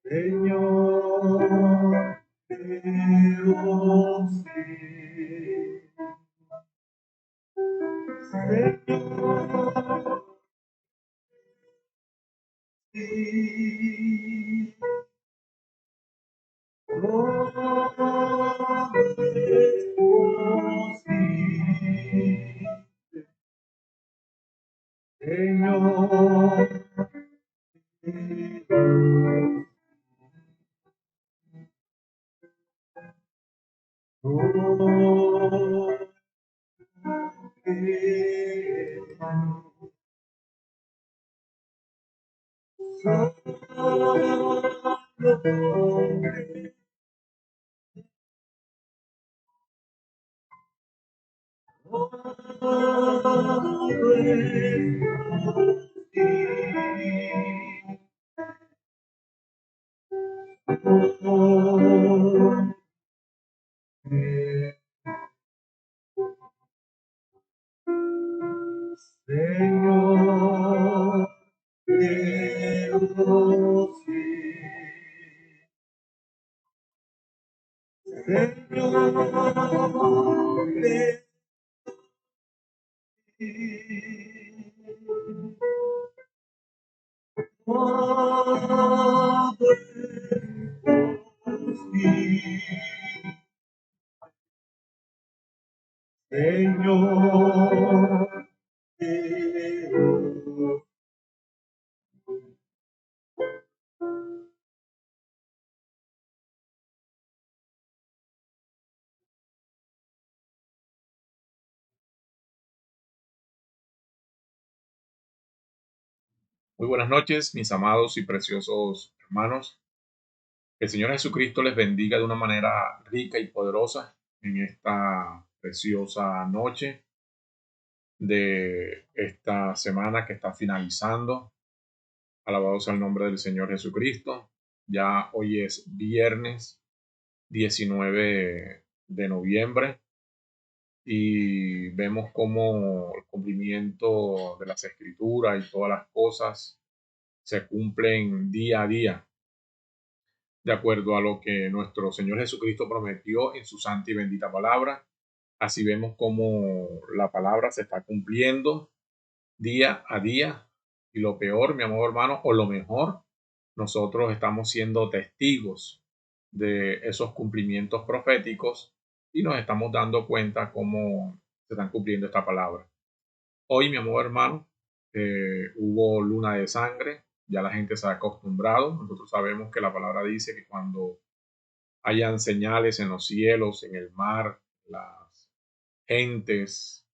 Señor, Dios, Señor, Señor, Dios, Señor, Muy buenas noches, mis amados y preciosos hermanos. Que el Señor Jesucristo les bendiga de una manera rica y poderosa en esta preciosa noche de esta semana que está finalizando. Alabado sea el nombre del Señor Jesucristo. Ya hoy es viernes 19 de noviembre y vemos cómo el cumplimiento de las escrituras y todas las cosas se cumplen día a día, de acuerdo a lo que nuestro Señor Jesucristo prometió en su santa y bendita palabra. Así vemos cómo la palabra se está cumpliendo día a día. Y lo peor, mi amado hermano, o lo mejor, nosotros estamos siendo testigos de esos cumplimientos proféticos y nos estamos dando cuenta cómo se están cumpliendo esta palabra. Hoy, mi amado hermano, hubo luna de sangre, ya la gente se ha acostumbrado. Nosotros sabemos que la palabra dice que cuando hayan señales en los cielos, en el mar, las gentes,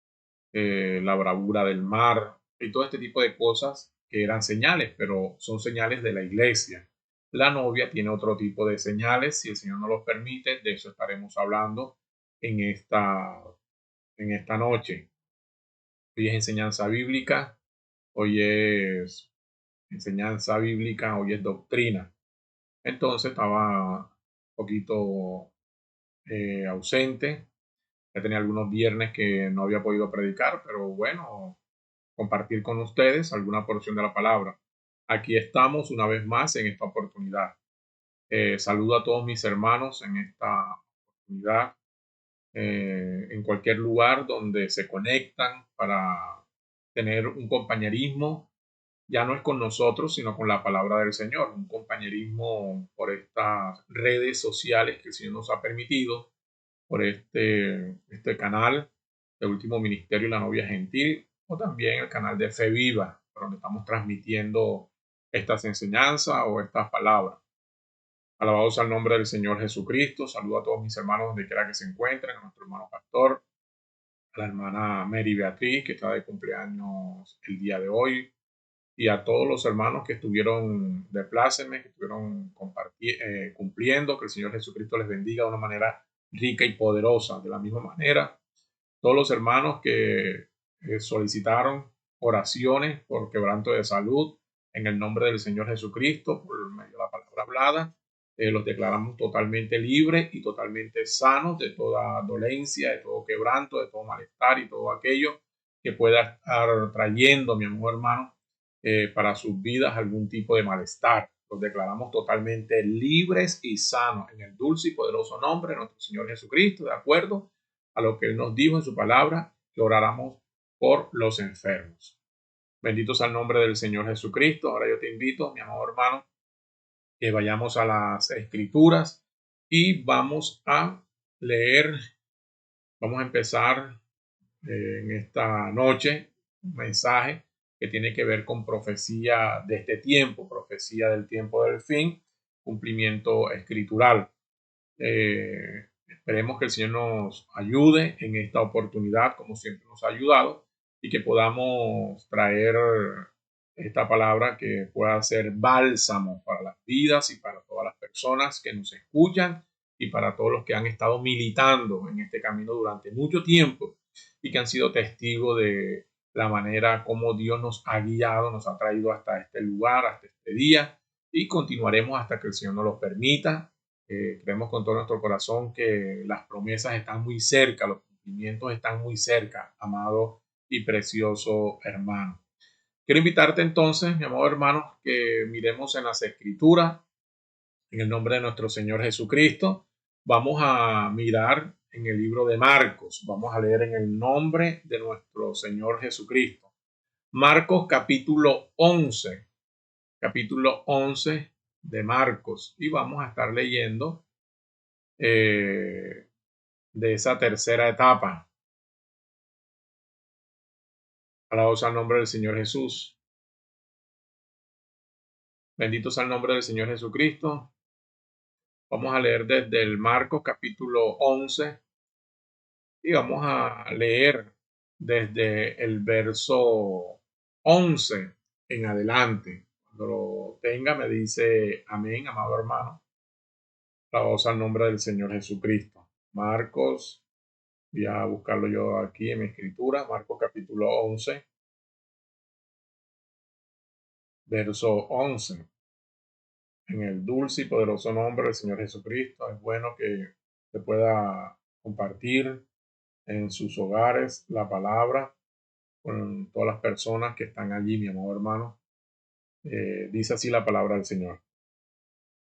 la bravura del mar y todo este tipo de cosas que eran señales, pero son señales de la iglesia. La novia tiene otro tipo de señales, si el Señor nos los permite, de eso estaremos hablando en esta noche. Hoy es enseñanza bíblica, hoy es enseñanza bíblica, hoy es doctrina. Entonces estaba un poquito ausente. Ya tenía algunos viernes que no había podido predicar, pero bueno, compartir con ustedes alguna porción de la palabra. Aquí estamos una vez más en esta oportunidad. Saludo a todos mis hermanos en esta oportunidad, en cualquier lugar donde se conectan para tener un compañerismo. Ya no es con nosotros, sino con la palabra del Señor, un compañerismo por estas redes sociales que el Señor nos ha permitido, por este canal, el último ministerio y la novia gentil, o también el canal de Fe Viva, por donde estamos transmitiendo estas enseñanzas o estas palabras. Alabados al nombre del Señor Jesucristo. Saludo a todos mis hermanos donde quiera que se encuentren, a nuestro hermano pastor, a la hermana Mary Beatriz, que está de cumpleaños el día de hoy, y a todos los hermanos que estuvieron de pláceme, que estuvieron cumpliendo. Que el Señor Jesucristo les bendiga de una manera rica y poderosa. De la misma manera, todos los hermanos que solicitaron oraciones por quebranto de salud, en el nombre del Señor Jesucristo, por medio de la palabra hablada, los declaramos totalmente libres y totalmente sanos de toda dolencia, de todo quebranto, de todo malestar y todo aquello que pueda estar trayendo, mi amor hermano, para sus vidas algún tipo de malestar. Los declaramos totalmente libres y sanos en el dulce y poderoso nombre de nuestro Señor Jesucristo, de acuerdo a lo que Él nos dijo en su palabra, que oráramos por los enfermos. Bendito sea el nombre del Señor Jesucristo. Ahora yo te invito, mi amado hermano, que vayamos a las Escrituras y vamos a leer, vamos a empezar en esta noche un mensaje que tiene que ver con profecía de este tiempo, profecía del tiempo del fin, cumplimiento escritural. Esperemos que el Señor nos ayude en esta oportunidad, como siempre nos ha ayudado, y que podamos traer esta palabra que pueda ser bálsamo para las vidas y para todas las personas que nos escuchan y para todos los que han estado militando en este camino durante mucho tiempo y que han sido testigos de la manera como Dios nos ha guiado, nos ha traído hasta este lugar, hasta este día, y continuaremos hasta que el Señor nos lo permita. Creemos con todo nuestro corazón que las promesas están muy cerca, los cumplimientos están muy cerca, amado y precioso hermano. Quiero invitarte entonces, mi amado hermano, que miremos en las Escrituras, en el nombre de nuestro Señor Jesucristo. Vamos a mirar en el libro de Marcos, vamos a leer en el nombre de nuestro Señor Jesucristo. Marcos capítulo 11 de Marcos, y vamos a estar leyendo de esa tercera etapa. Alabado sea el nombre del Señor Jesús. Bendito sea el nombre del Señor Jesucristo. Vamos a leer desde el Marcos capítulo 11 y vamos a leer desde el verso 11 en adelante. Cuando lo tenga me dice amén, amado hermano. Alabado sea el nombre del Señor Jesucristo. Marcos, voy a buscarlo yo aquí en mi escritura. Marcos capítulo 11, verso 11. En el dulce y poderoso nombre del Señor Jesucristo. Es bueno que se pueda compartir en sus hogares la palabra con todas las personas que están allí, mi amado hermano. Dice así la palabra del Señor.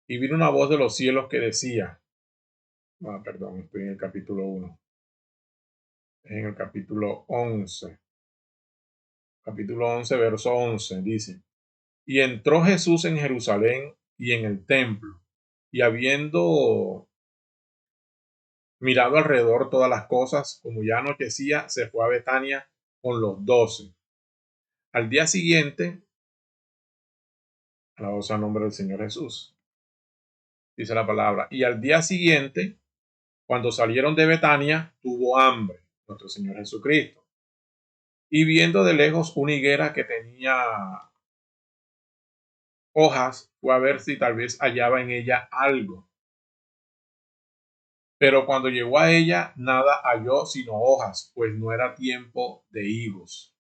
Y vino una voz de los cielos que decía, perdón, estoy en el capítulo 1, en el capítulo 11. Capítulo 11, verso 11, dice, y entró Jesús en Jerusalén y en el templo, y habiendo mirado alrededor todas las cosas, como ya anochecía, se fue a Betania con los 12. Al día siguiente, alabado sea el nombre del Señor Jesús, dice la palabra, y al día siguiente, cuando salieron de Betania, tuvo hambre, nuestro Señor Jesucristo. Y viendo de lejos una higuera que tenía hojas, fue a ver si tal vez hallaba en ella algo. Pero cuando llegó a ella, nada halló sino hojas, pues no era tiempo de higos.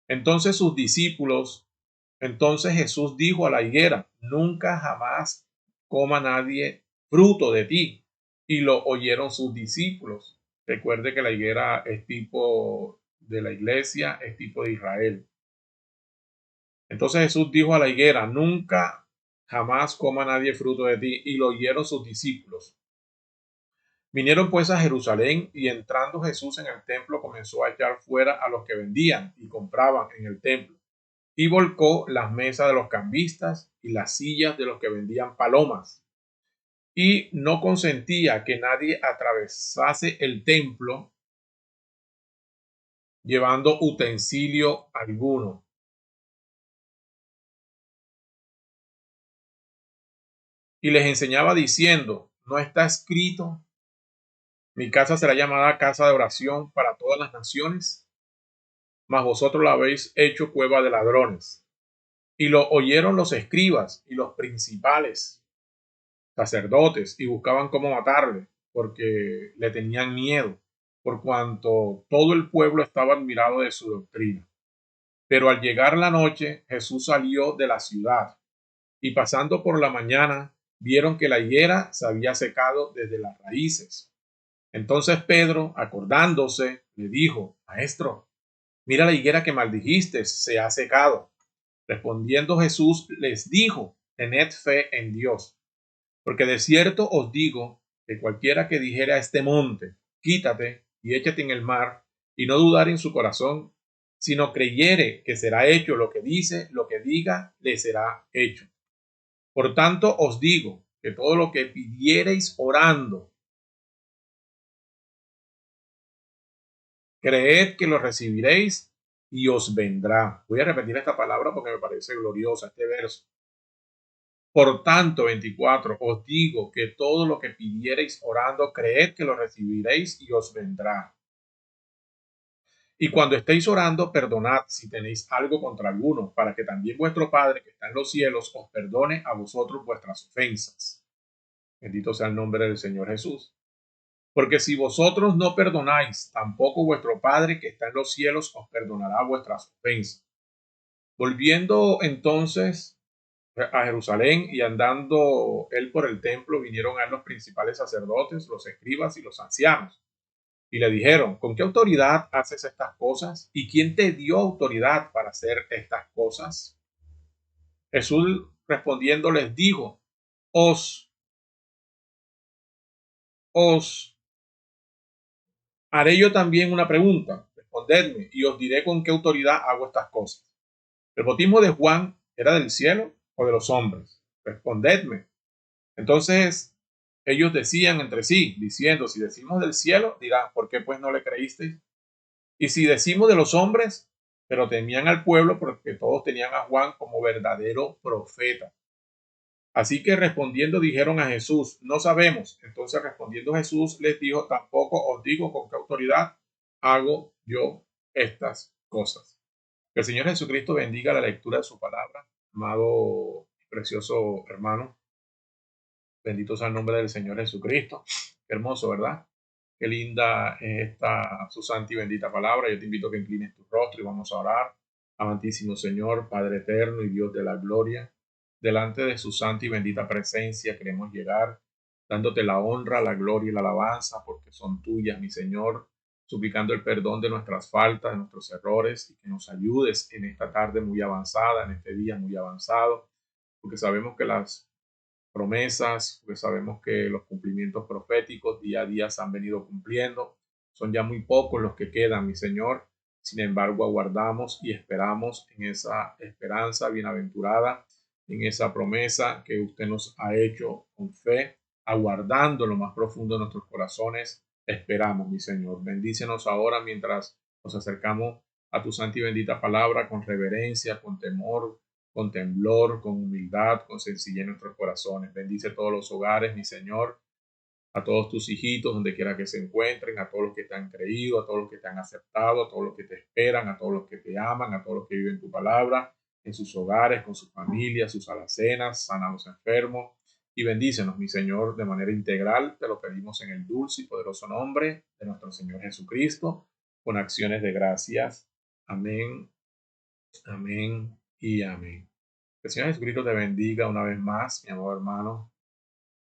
Entonces Jesús dijo a la higuera, nunca jamás coma nadie fruto de ti. Y lo oyeron sus discípulos. Recuerde que la higuera es tipo de la iglesia, es tipo de Israel. Entonces Jesús dijo a la higuera, nunca jamás coma nadie fruto de ti. Y lo oyeron sus discípulos. Vinieron pues a Jerusalén, y entrando Jesús en el templo comenzó a echar fuera a los que vendían y compraban en el templo, y volcó las mesas de los cambistas y las sillas de los que vendían palomas, y no consentía que nadie atravesase el templo llevando utensilio alguno, y les enseñaba diciendo: ¿no está escrito, mi casa será llamada casa de oración para todas las naciones? Mas vosotros la habéis hecho cueva de ladrones. Y lo oyeron los escribas y los principales sacerdotes y buscaban cómo matarle, porque le tenían miedo, por cuanto todo el pueblo estaba admirado de su doctrina. Pero al llegar la noche, Jesús salió de la ciudad, y pasando por la mañana, vieron que la higuera se había secado desde las raíces. Entonces Pedro, acordándose, le dijo: Maestro, mira la higuera que maldijiste, se ha secado. Respondiendo Jesús les dijo: Tened fe en Dios, porque de cierto os digo que cualquiera que dijere a este monte: quítate y échate en el mar, y no dudar en su corazón, sino creyere que será hecho lo que dice, lo que diga, le será hecho. Por tanto os digo que todo lo que pidiereis orando, creed que lo recibiréis y os vendrá. Voy a repetir esta palabra porque me parece gloriosa este verso. Por tanto, 24, os digo que todo lo que pidiereis orando, creed que lo recibiréis y os vendrá. Y cuando estéis orando, perdonad si tenéis algo contra alguno, para que también vuestro Padre que está en los cielos os perdone a vosotros vuestras ofensas. Bendito sea el nombre del Señor Jesús. Porque si vosotros no perdonáis, tampoco vuestro Padre que está en los cielos os perdonará vuestras ofensas. Volviendo entonces a Jerusalén y andando él por el templo, vinieron a él los principales sacerdotes, los escribas y los ancianos, y le dijeron: ¿con qué autoridad haces estas cosas? ¿Y quién te dio autoridad para hacer estas cosas? Jesús respondiendo les dijo: os, os haré yo también una pregunta, respondedme, y os diré con qué autoridad hago estas cosas. ¿El bautismo de Juan era del cielo o de los hombres? Respondedme. Entonces ellos decían entre sí, diciendo: si decimos del cielo, dirán: ¿por qué pues no le creísteis? Y si decimos de los hombres, pero temían al pueblo porque todos tenían a Juan como verdadero profeta. Así que respondiendo dijeron a Jesús: no sabemos. Entonces respondiendo Jesús les dijo: tampoco os digo con qué autoridad hago yo estas cosas. Que el Señor Jesucristo bendiga la lectura de su palabra. Amado y precioso hermano, bendito sea el nombre del Señor Jesucristo. Qué hermoso, ¿verdad? Qué linda es esta su santa y bendita palabra. Yo te invito a que inclines tu rostro y vamos a orar. Amantísimo Señor, Padre eterno y Dios de la gloria, delante de su santa y bendita presencia queremos llegar, dándote la honra, la gloria y la alabanza, porque son tuyas, mi Señor, suplicando el perdón de nuestras faltas, de nuestros errores, y que nos ayudes en esta tarde muy avanzada, en este día muy avanzado, porque sabemos que las promesas, porque sabemos que los cumplimientos proféticos día a día se han venido cumpliendo. Son ya muy pocos los que quedan, mi Señor. Sin embargo, aguardamos y esperamos en esa esperanza bienaventurada, en esa promesa que usted nos ha hecho con fe, aguardando en lo más profundo de nuestros corazones. Esperamos, mi Señor. Bendícenos ahora mientras nos acercamos a tu santa y bendita palabra con reverencia, con temor, con temblor, con humildad, con sencillez en nuestros corazones. Bendice todos los hogares, mi Señor, a todos tus hijitos, donde quiera que se encuentren, a todos los que te han creído, a todos los que te han aceptado, a todos los que te esperan, a todos los que te aman, a todos los que viven tu palabra, en sus hogares, con sus familias, sus alacenas, sana a los enfermos y bendícenos, mi Señor, de manera integral. Te lo pedimos en el dulce y poderoso nombre de nuestro Señor Jesucristo, con acciones de gracias. Amén, amén y amén. Que el Señor Jesucristo te bendiga una vez más, mi amado hermano,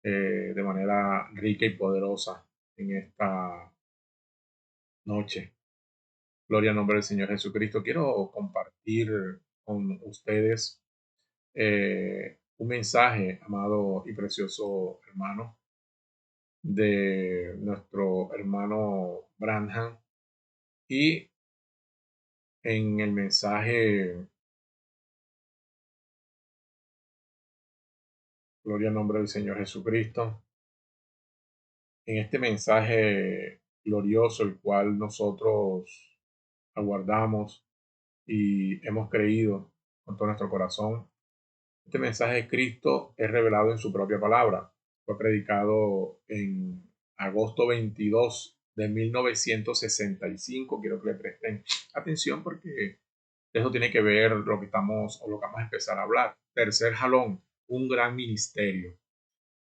de manera rica y poderosa en esta noche. Gloria al nombre del Señor Jesucristo. Quiero compartir con ustedes un mensaje, amado y precioso hermano, de nuestro hermano Branham. Y en el mensaje, gloria al nombre del Señor Jesucristo, en este mensaje glorioso, el cual nosotros aguardamos y hemos creído con todo nuestro corazón, Este mensaje de Cristo es revelado en su propia palabra. Fue predicado en agosto 22 de 1965. Quiero que le presten atención porque eso tiene que ver lo que estamos o lo que vamos a empezar a hablar. Tercer jalón, un gran ministerio.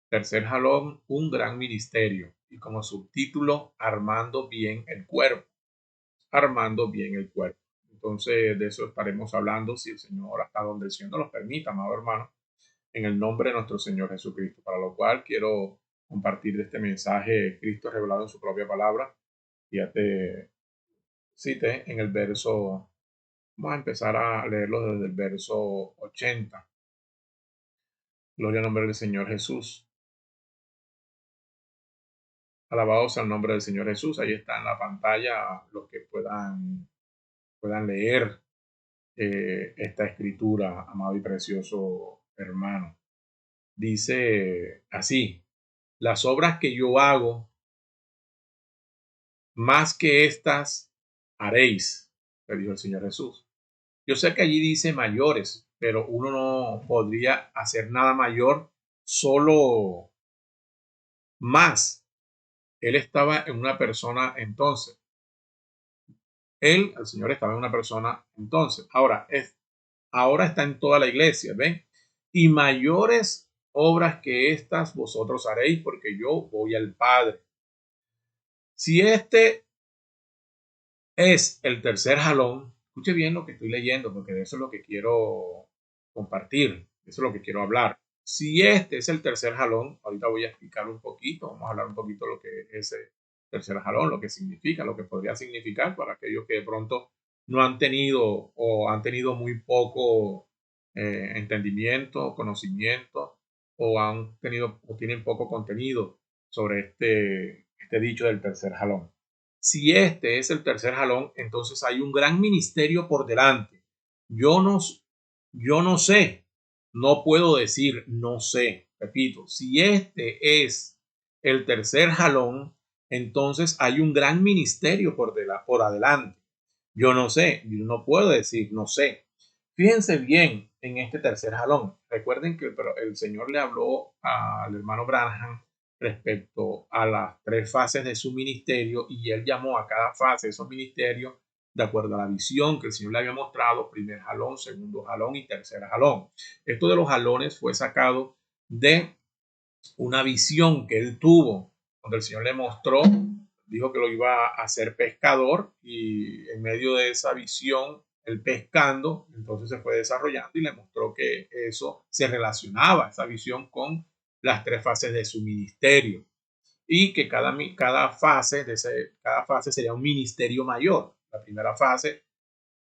Tercer jalón, un gran ministerio. Y como subtítulo, armando bien el cuerpo. Armando bien el cuerpo. Entonces, de eso estaremos hablando si el Señor, hasta donde el Señor nos lo permita, amado hermano, en el nombre de nuestro Señor Jesucristo. Para lo cual quiero compartir este mensaje, Cristo revelado en su propia palabra. Fíjate, cite en el verso, vamos a empezar a leerlo desde el verso 80. Gloria al nombre del Señor Jesús. Alabados al nombre del Señor Jesús. Ahí está en la pantalla los que puedan leer esta escritura, amado y precioso hermano. Dice así: las obras que yo hago, más que estas haréis, le dijo el Señor Jesús. Yo sé que allí dice mayores, pero uno no podría hacer nada mayor, solo más. Él estaba en una persona entonces. El Señor estaba en una persona entonces. Ahora está en toda la iglesia, ¿ven? Y mayores obras que estas vosotros haréis, porque yo voy al Padre. Si este es el tercer jalón, escuche bien lo que estoy leyendo, porque de eso es lo que quiero compartir, de eso es lo que quiero hablar. Si este es el tercer jalón, ahorita voy a explicar un poquito, vamos a hablar un poquito de lo que es ese tercer jalón, lo que significa, lo que podría significar para aquellos que de pronto no han tenido o han tenido muy poco entendimiento, conocimiento, o han tenido o tienen poco contenido sobre este dicho del tercer jalón. Si este es el tercer jalón, entonces hay un gran ministerio por delante. Yo no sé, no puedo decir no sé. Repito, si este es el tercer jalón, entonces hay un gran ministerio por adelante. Yo no sé, yo no puedo decir no sé. Fíjense bien en este tercer jalón. Recuerden que el Señor le habló al hermano Branham respecto a las tres fases de su ministerio y él llamó a cada fase de esos ministerios de acuerdo a la visión que el Señor le había mostrado: primer jalón, segundo jalón y tercer jalón. Esto de los jalones fue sacado de una visión que él tuvo, donde el Señor le mostró, dijo que lo iba a hacer pescador, y en medio de esa visión, él pescando, entonces se fue desarrollando y le mostró que eso se relacionaba, esa visión, con las tres fases de su ministerio, y que cada fase sería un ministerio mayor. La primera fase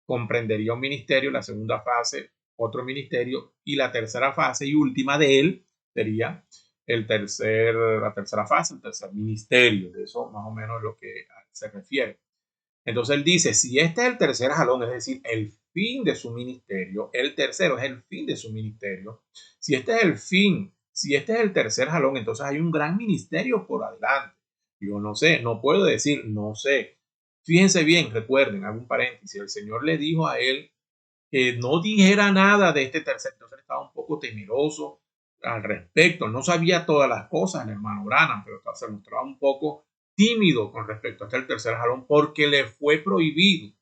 comprendería un ministerio, la segunda fase otro ministerio, y la tercera fase y última de él sería la tercera fase, el tercer ministerio. De eso más o menos es lo que se refiere. Entonces él dice, si este es el tercer jalón, es decir, el fin de su ministerio, el tercero es el fin de su ministerio, si este es el fin, si este es el tercer jalón, entonces hay un gran ministerio por adelante. Yo no sé, no puedo decir no sé. Fíjense bien, recuerden, hago un paréntesis, el Señor le dijo a él que no dijera nada de este tercer, entonces estaba un poco temeroso al respecto, no sabía todas las cosas el hermano Branham, pero se mostraba un poco tímido con respecto a este tercer jalón porque le fue prohibido,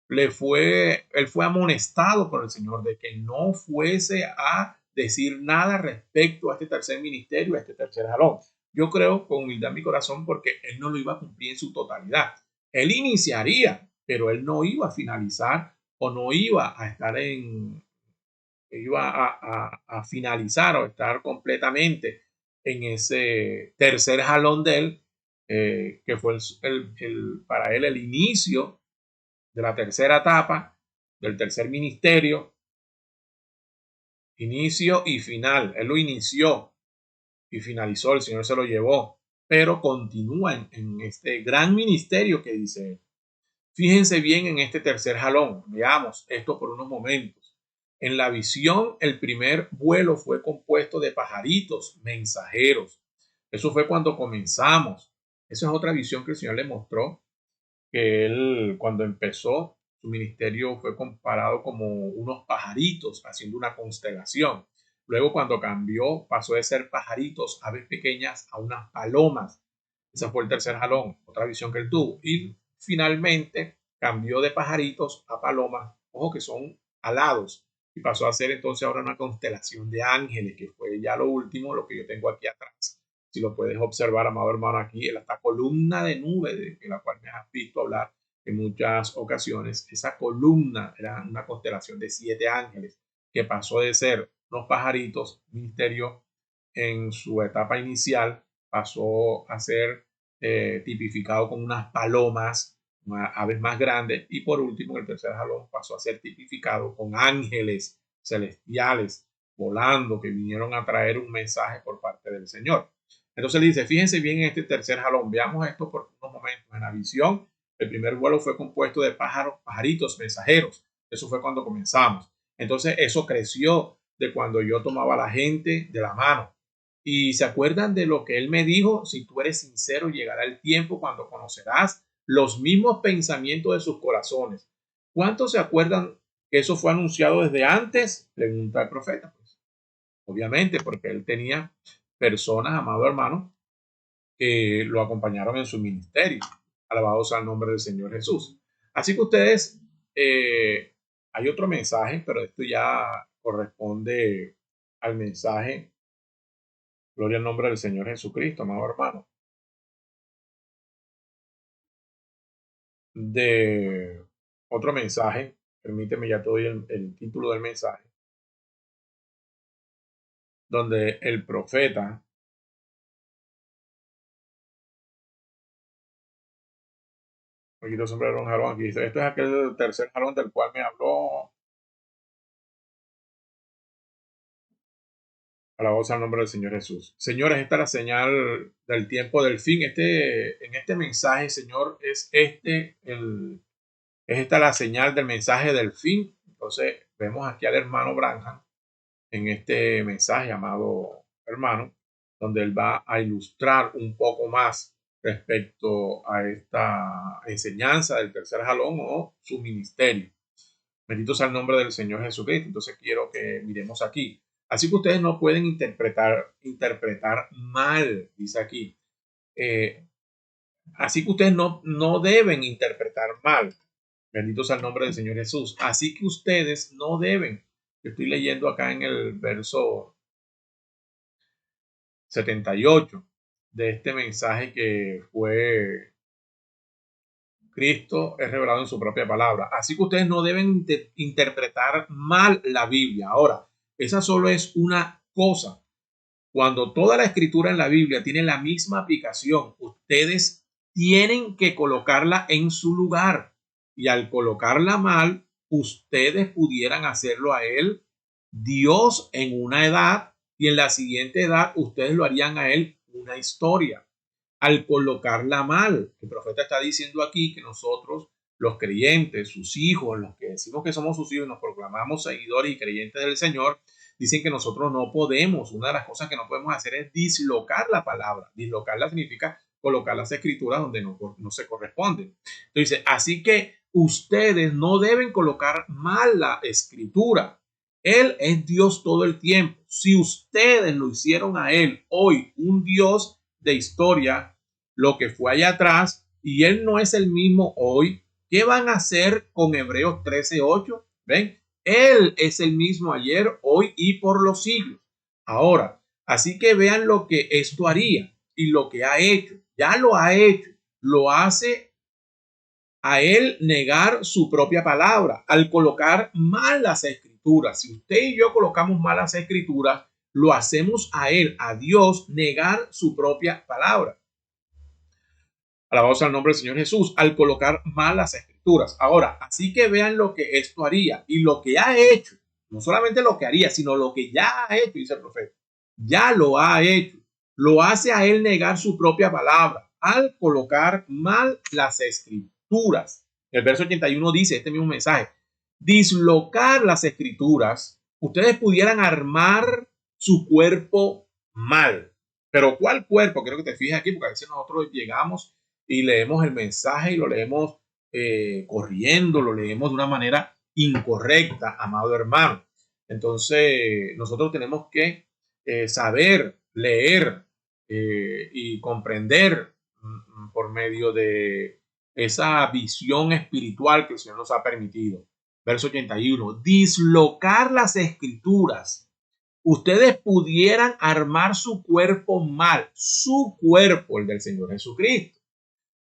él fue amonestado por el Señor de que no fuese a decir nada respecto a este tercer ministerio, a este tercer jalón. Yo creo con humildad en mi corazón porque él no lo iba a cumplir en su totalidad. Él iniciaría, pero él no iba a finalizar o no iba a estar iba a finalizar o estar completamente en ese tercer jalón de él, que fue para él el inicio de la tercera etapa, del tercer ministerio, inicio y final. Él lo inició y finalizó, el Señor se lo llevó, pero continúa en este gran ministerio que dice. Fíjense bien en este tercer jalón, veamos esto por unos momentos. En la visión, el primer vuelo fue compuesto de pajaritos mensajeros. Eso fue cuando comenzamos. Esa es otra visión que el Señor le mostró, que él cuando empezó su ministerio fue comparado como unos pajaritos haciendo una constelación. Luego, cuando cambió, pasó de ser pajaritos, aves pequeñas, a unas palomas. Ese fue el tercer jalón, otra visión que él tuvo. Y finalmente cambió de pajaritos a palomas, ojo que son alados, y pasó a ser entonces ahora una constelación de ángeles, que fue ya lo último, lo que yo tengo aquí atrás. Si lo puedes observar, amado hermano, aquí, en esta columna de nube de la cual me has visto hablar en muchas ocasiones, esa columna era una constelación de 7 ángeles, que pasó de ser unos pajaritos, misterio, en su etapa inicial, pasó a ser tipificado con unas palomas, aves más grandes, y por último, el tercer jalón pasó a ser tipificado con ángeles celestiales volando que vinieron a traer un mensaje por parte del Señor. Entonces le dice, fíjense bien en este tercer jalón, veamos esto por unos momentos. En la visión, el primer vuelo fue compuesto de pajaritos mensajeros. Eso fue cuando comenzamos. Entonces eso creció de cuando yo tomaba a la gente de la mano. Y se acuerdan de lo que él me dijo, si tú eres sincero, llegará el tiempo cuando conocerás los mismos pensamientos de sus corazones. ¿Cuántos se acuerdan que eso fue anunciado desde antes? Pregunta el profeta. Pues, obviamente, porque él tenía personas, amado hermano, que lo acompañaron en su ministerio. Alabados al nombre del Señor Jesús. Así que ustedes, hay otro mensaje, pero esto ya corresponde al mensaje. Gloria al nombre del Señor Jesucristo, amado hermano. De otro mensaje, permíteme, ya te doy el título del mensaje, donde el profeta, aquí lo sombrero un jarón, aquí dice, esto es aquel tercer jarón del cual me habló. Alabados al nombre del Señor Jesús. Señores, esta es la señal del tiempo del fin. En este mensaje, Señor, es esta la señal del mensaje del fin. Entonces, vemos aquí al hermano Branham en este mensaje, amado hermano, donde él va a ilustrar un poco más respecto a esta enseñanza del tercer jalón o su ministerio. Bendito sea el nombre del Señor Jesucristo. Entonces quiero que miremos aquí. Así que ustedes no pueden interpretar mal, dice aquí. Así que ustedes no deben interpretar mal. Bendito sea el nombre del Señor Jesús. Así que ustedes no deben. Yo estoy leyendo acá en el verso 78 de este mensaje que fue Cristo es revelado en su propia palabra. Así que ustedes no deben interpretar mal la Biblia. Ahora, esa solo es una cosa. Cuando toda la escritura en la Biblia tiene la misma aplicación, ustedes tienen que colocarla en su lugar. Y al colocarla mal, ustedes pudieran hacerlo a él Dios en una edad y en la siguiente edad ustedes lo harían a él una historia. Al colocarla mal, el profeta está diciendo aquí que nosotros, los creyentes, sus hijos, los que decimos que somos sus hijos y nos proclamamos seguidores y creyentes del Señor, dicen que nosotros no podemos. Una de las cosas que no podemos hacer es dislocar la palabra. Dislocarla significa colocar las escrituras donde no se corresponden. Entonces, así que ustedes no deben colocar mal la escritura. Él es Dios todo el tiempo. Si ustedes lo hicieron a él hoy un Dios de historia, lo que fue allá atrás, y él no es el mismo hoy, ¿qué van a hacer con Hebreos 13:8? ¿Ven? Él es el mismo ayer, hoy y por los siglos. Ahora, así que vean lo que esto haría y lo que ha hecho. Ya lo ha hecho. Lo hace a él negar su propia palabra al colocar malas escrituras. Si usted y yo colocamos malas escrituras, lo hacemos a él, a Dios, negar su propia palabra. Alabados al nombre del Señor Jesús, al colocar malas escrituras. Ahora, así que vean lo que esto haría y lo que ha hecho. No solamente lo que haría, sino lo que ya ha hecho, dice el profeta. Ya lo ha hecho. Lo hace a él negar su propia palabra al colocar mal las escrituras. El verso 81 dice este mismo mensaje. Dislocar las escrituras, ustedes pudieran armar su cuerpo mal. Pero ¿cuál cuerpo? Quiero que te fijes aquí, porque a veces nosotros llegamos y leemos el mensaje y lo leemos corriendo, lo leemos de una manera incorrecta, amado hermano. Entonces, nosotros tenemos que saber leer y comprender por medio de esa visión espiritual que el Señor nos ha permitido. Verso 81, dislocar las escrituras. Ustedes pudieran armar su cuerpo mal, su cuerpo, el del Señor Jesucristo.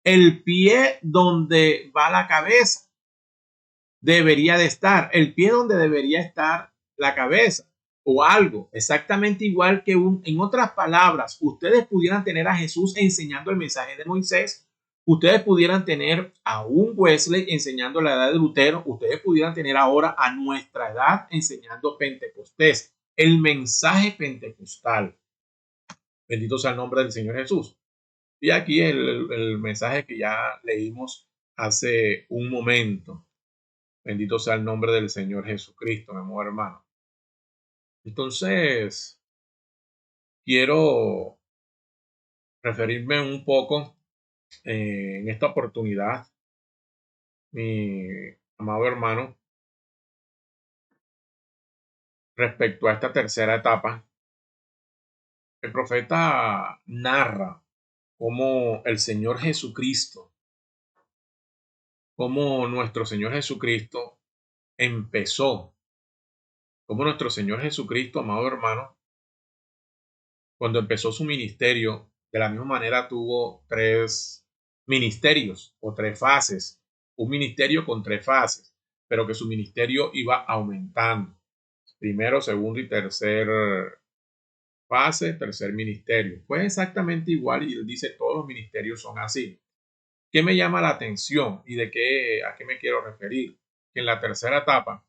El pie donde va la cabeza debería de estar, el pie donde debería estar la cabeza o algo, exactamente igual que en otras palabras, ustedes pudieran tener a Jesús enseñando el mensaje de Moisés, ustedes pudieran tener a un Wesley enseñando la edad de Lutero, ustedes pudieran tener ahora a nuestra edad enseñando Pentecostés, el mensaje pentecostal. Bendito sea el nombre del Señor Jesús. Y aquí el mensaje que ya leímos hace un momento. Bendito sea el nombre del Señor Jesucristo, mi amor hermano. Entonces, quiero referirme un poco en esta oportunidad, mi amado hermano, respecto a esta tercera etapa. El profeta narra cómo el Señor Jesucristo, cómo nuestro Señor Jesucristo empezó, cómo nuestro Señor Jesucristo, amado hermano, cuando empezó su ministerio, de la misma manera tuvo tres ministerios o tres fases, un ministerio con tres fases, pero que su ministerio iba aumentando. Primero, segundo y tercer fase, tercer ministerio. Pues exactamente igual y él dice todos los ministerios son así. ¿Qué me llama la atención y a qué me quiero referir? Que en la tercera etapa,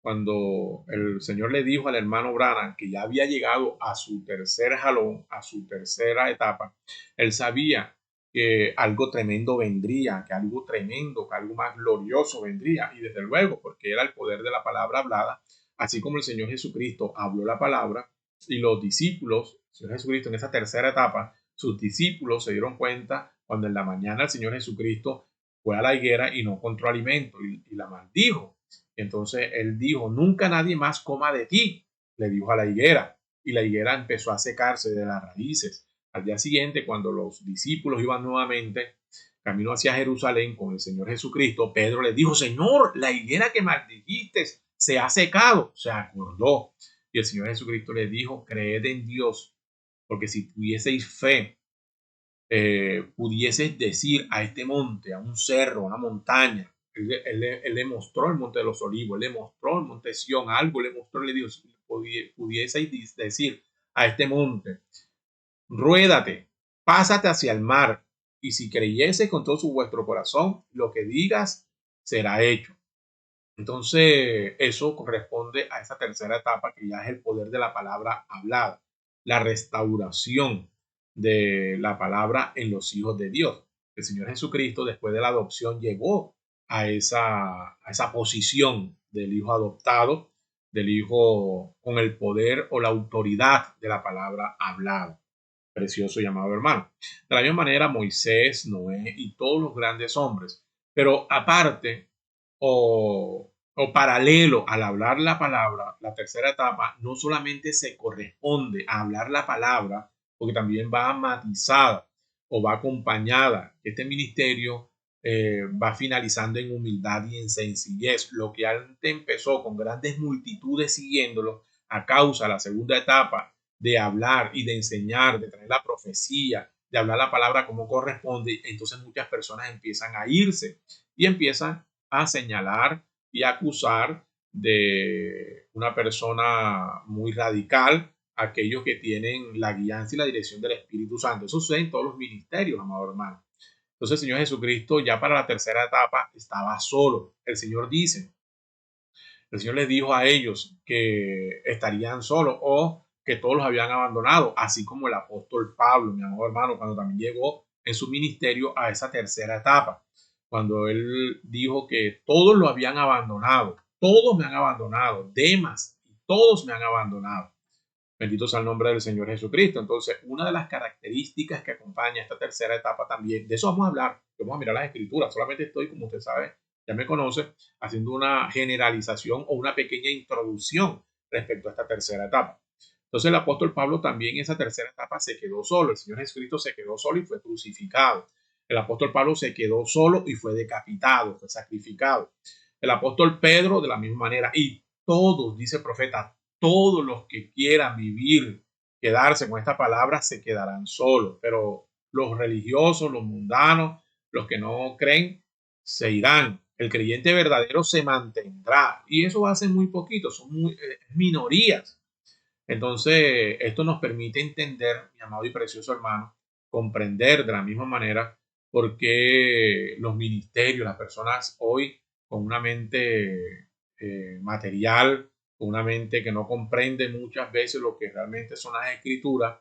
cuando el Señor le dijo al hermano Branham que ya había llegado a su tercer jalón, a su tercera etapa, él sabía que algo tremendo vendría, que algo tremendo, que algo más glorioso vendría. Y desde luego, porque era el poder de la palabra hablada, así como el Señor Jesucristo habló la palabra y los discípulos, el Señor Jesucristo en esa tercera etapa, sus discípulos se dieron cuenta cuando en la mañana el Señor Jesucristo fue a la higuera y no encontró alimento y la maldijo. Entonces él dijo, nunca nadie más coma de ti, le dijo a la higuera. Y la higuera empezó a secarse de las raíces. Al día siguiente, cuando los discípulos iban nuevamente camino hacia Jerusalén con el Señor Jesucristo, Pedro le dijo, Señor, la higuera que maldijiste se ha secado. Se acordó. Y el Señor Jesucristo le dijo, creed en Dios, porque si tuvieseis fe, pudieses decir a este monte, a un cerro, a una montaña. Él le mostró el monte de los olivos, él le mostró el monte Sión, algo le mostró, le dijo, pudieseis decir a este monte, ruédate, pásate hacia el mar, y si creyese con todo vuestro corazón, lo que digas será hecho. Entonces, eso corresponde a esa tercera etapa que ya es el poder de la palabra hablada, la restauración de la palabra en los hijos de Dios. El Señor Jesucristo, después de la adopción, llegó a esa posición del hijo adoptado, del hijo con el poder o la autoridad de la palabra hablada. Precioso llamado hermano. De la misma manera, Moisés, Noé y todos los grandes hombres. Pero aparte o paralelo al hablar la palabra, la tercera etapa no solamente se corresponde a hablar la palabra, porque también va matizada o va acompañada. Este ministerio va finalizando en humildad y en sencillez. Lo que antes empezó con grandes multitudes siguiéndolo, a causa de la segunda etapa de hablar y de enseñar, de traer la profecía, de hablar la palabra como corresponde, entonces muchas personas empiezan a irse y empiezan a señalar y acusar de una persona muy radical a aquellos que tienen la guianza y la dirección del Espíritu Santo. Eso sucede en todos los ministerios, amado hermano. Entonces el Señor Jesucristo ya para la tercera etapa estaba solo. El Señor dice, el Señor les dijo a ellos que estarían solos o que todos los habían abandonado, así como el apóstol Pablo, mi amado hermano, cuando también llegó en su ministerio a esa tercera etapa, cuando él dijo que todos lo habían abandonado, todos me han abandonado, Demas, todos me han abandonado. Bendito sea el nombre del Señor Jesucristo. Entonces, una de las características que acompaña esta tercera etapa también, de eso vamos a hablar Vamos a mirar las escrituras. Solamente estoy, como usted sabe, ya me conoce, haciendo una generalización o una pequeña introducción respecto a esta tercera etapa. Entonces el apóstol Pablo también en esa tercera etapa se quedó solo. El Señor Jesucristo se quedó solo y fue crucificado. El apóstol Pablo se quedó solo y fue decapitado, fue sacrificado. El apóstol Pedro de la misma manera. Y todos, dice el profeta, todos los que quieran vivir, quedarse con esta palabra, se quedarán solos. Pero los religiosos, los mundanos, los que no creen, se irán. El creyente verdadero se mantendrá. Y eso va a ser muy poquito, son minorías. Entonces, esto nos permite entender, mi amado y precioso hermano, comprender de la misma manera por qué los ministerios, las personas hoy con una mente material, con una mente que no comprende muchas veces lo que realmente son las escrituras,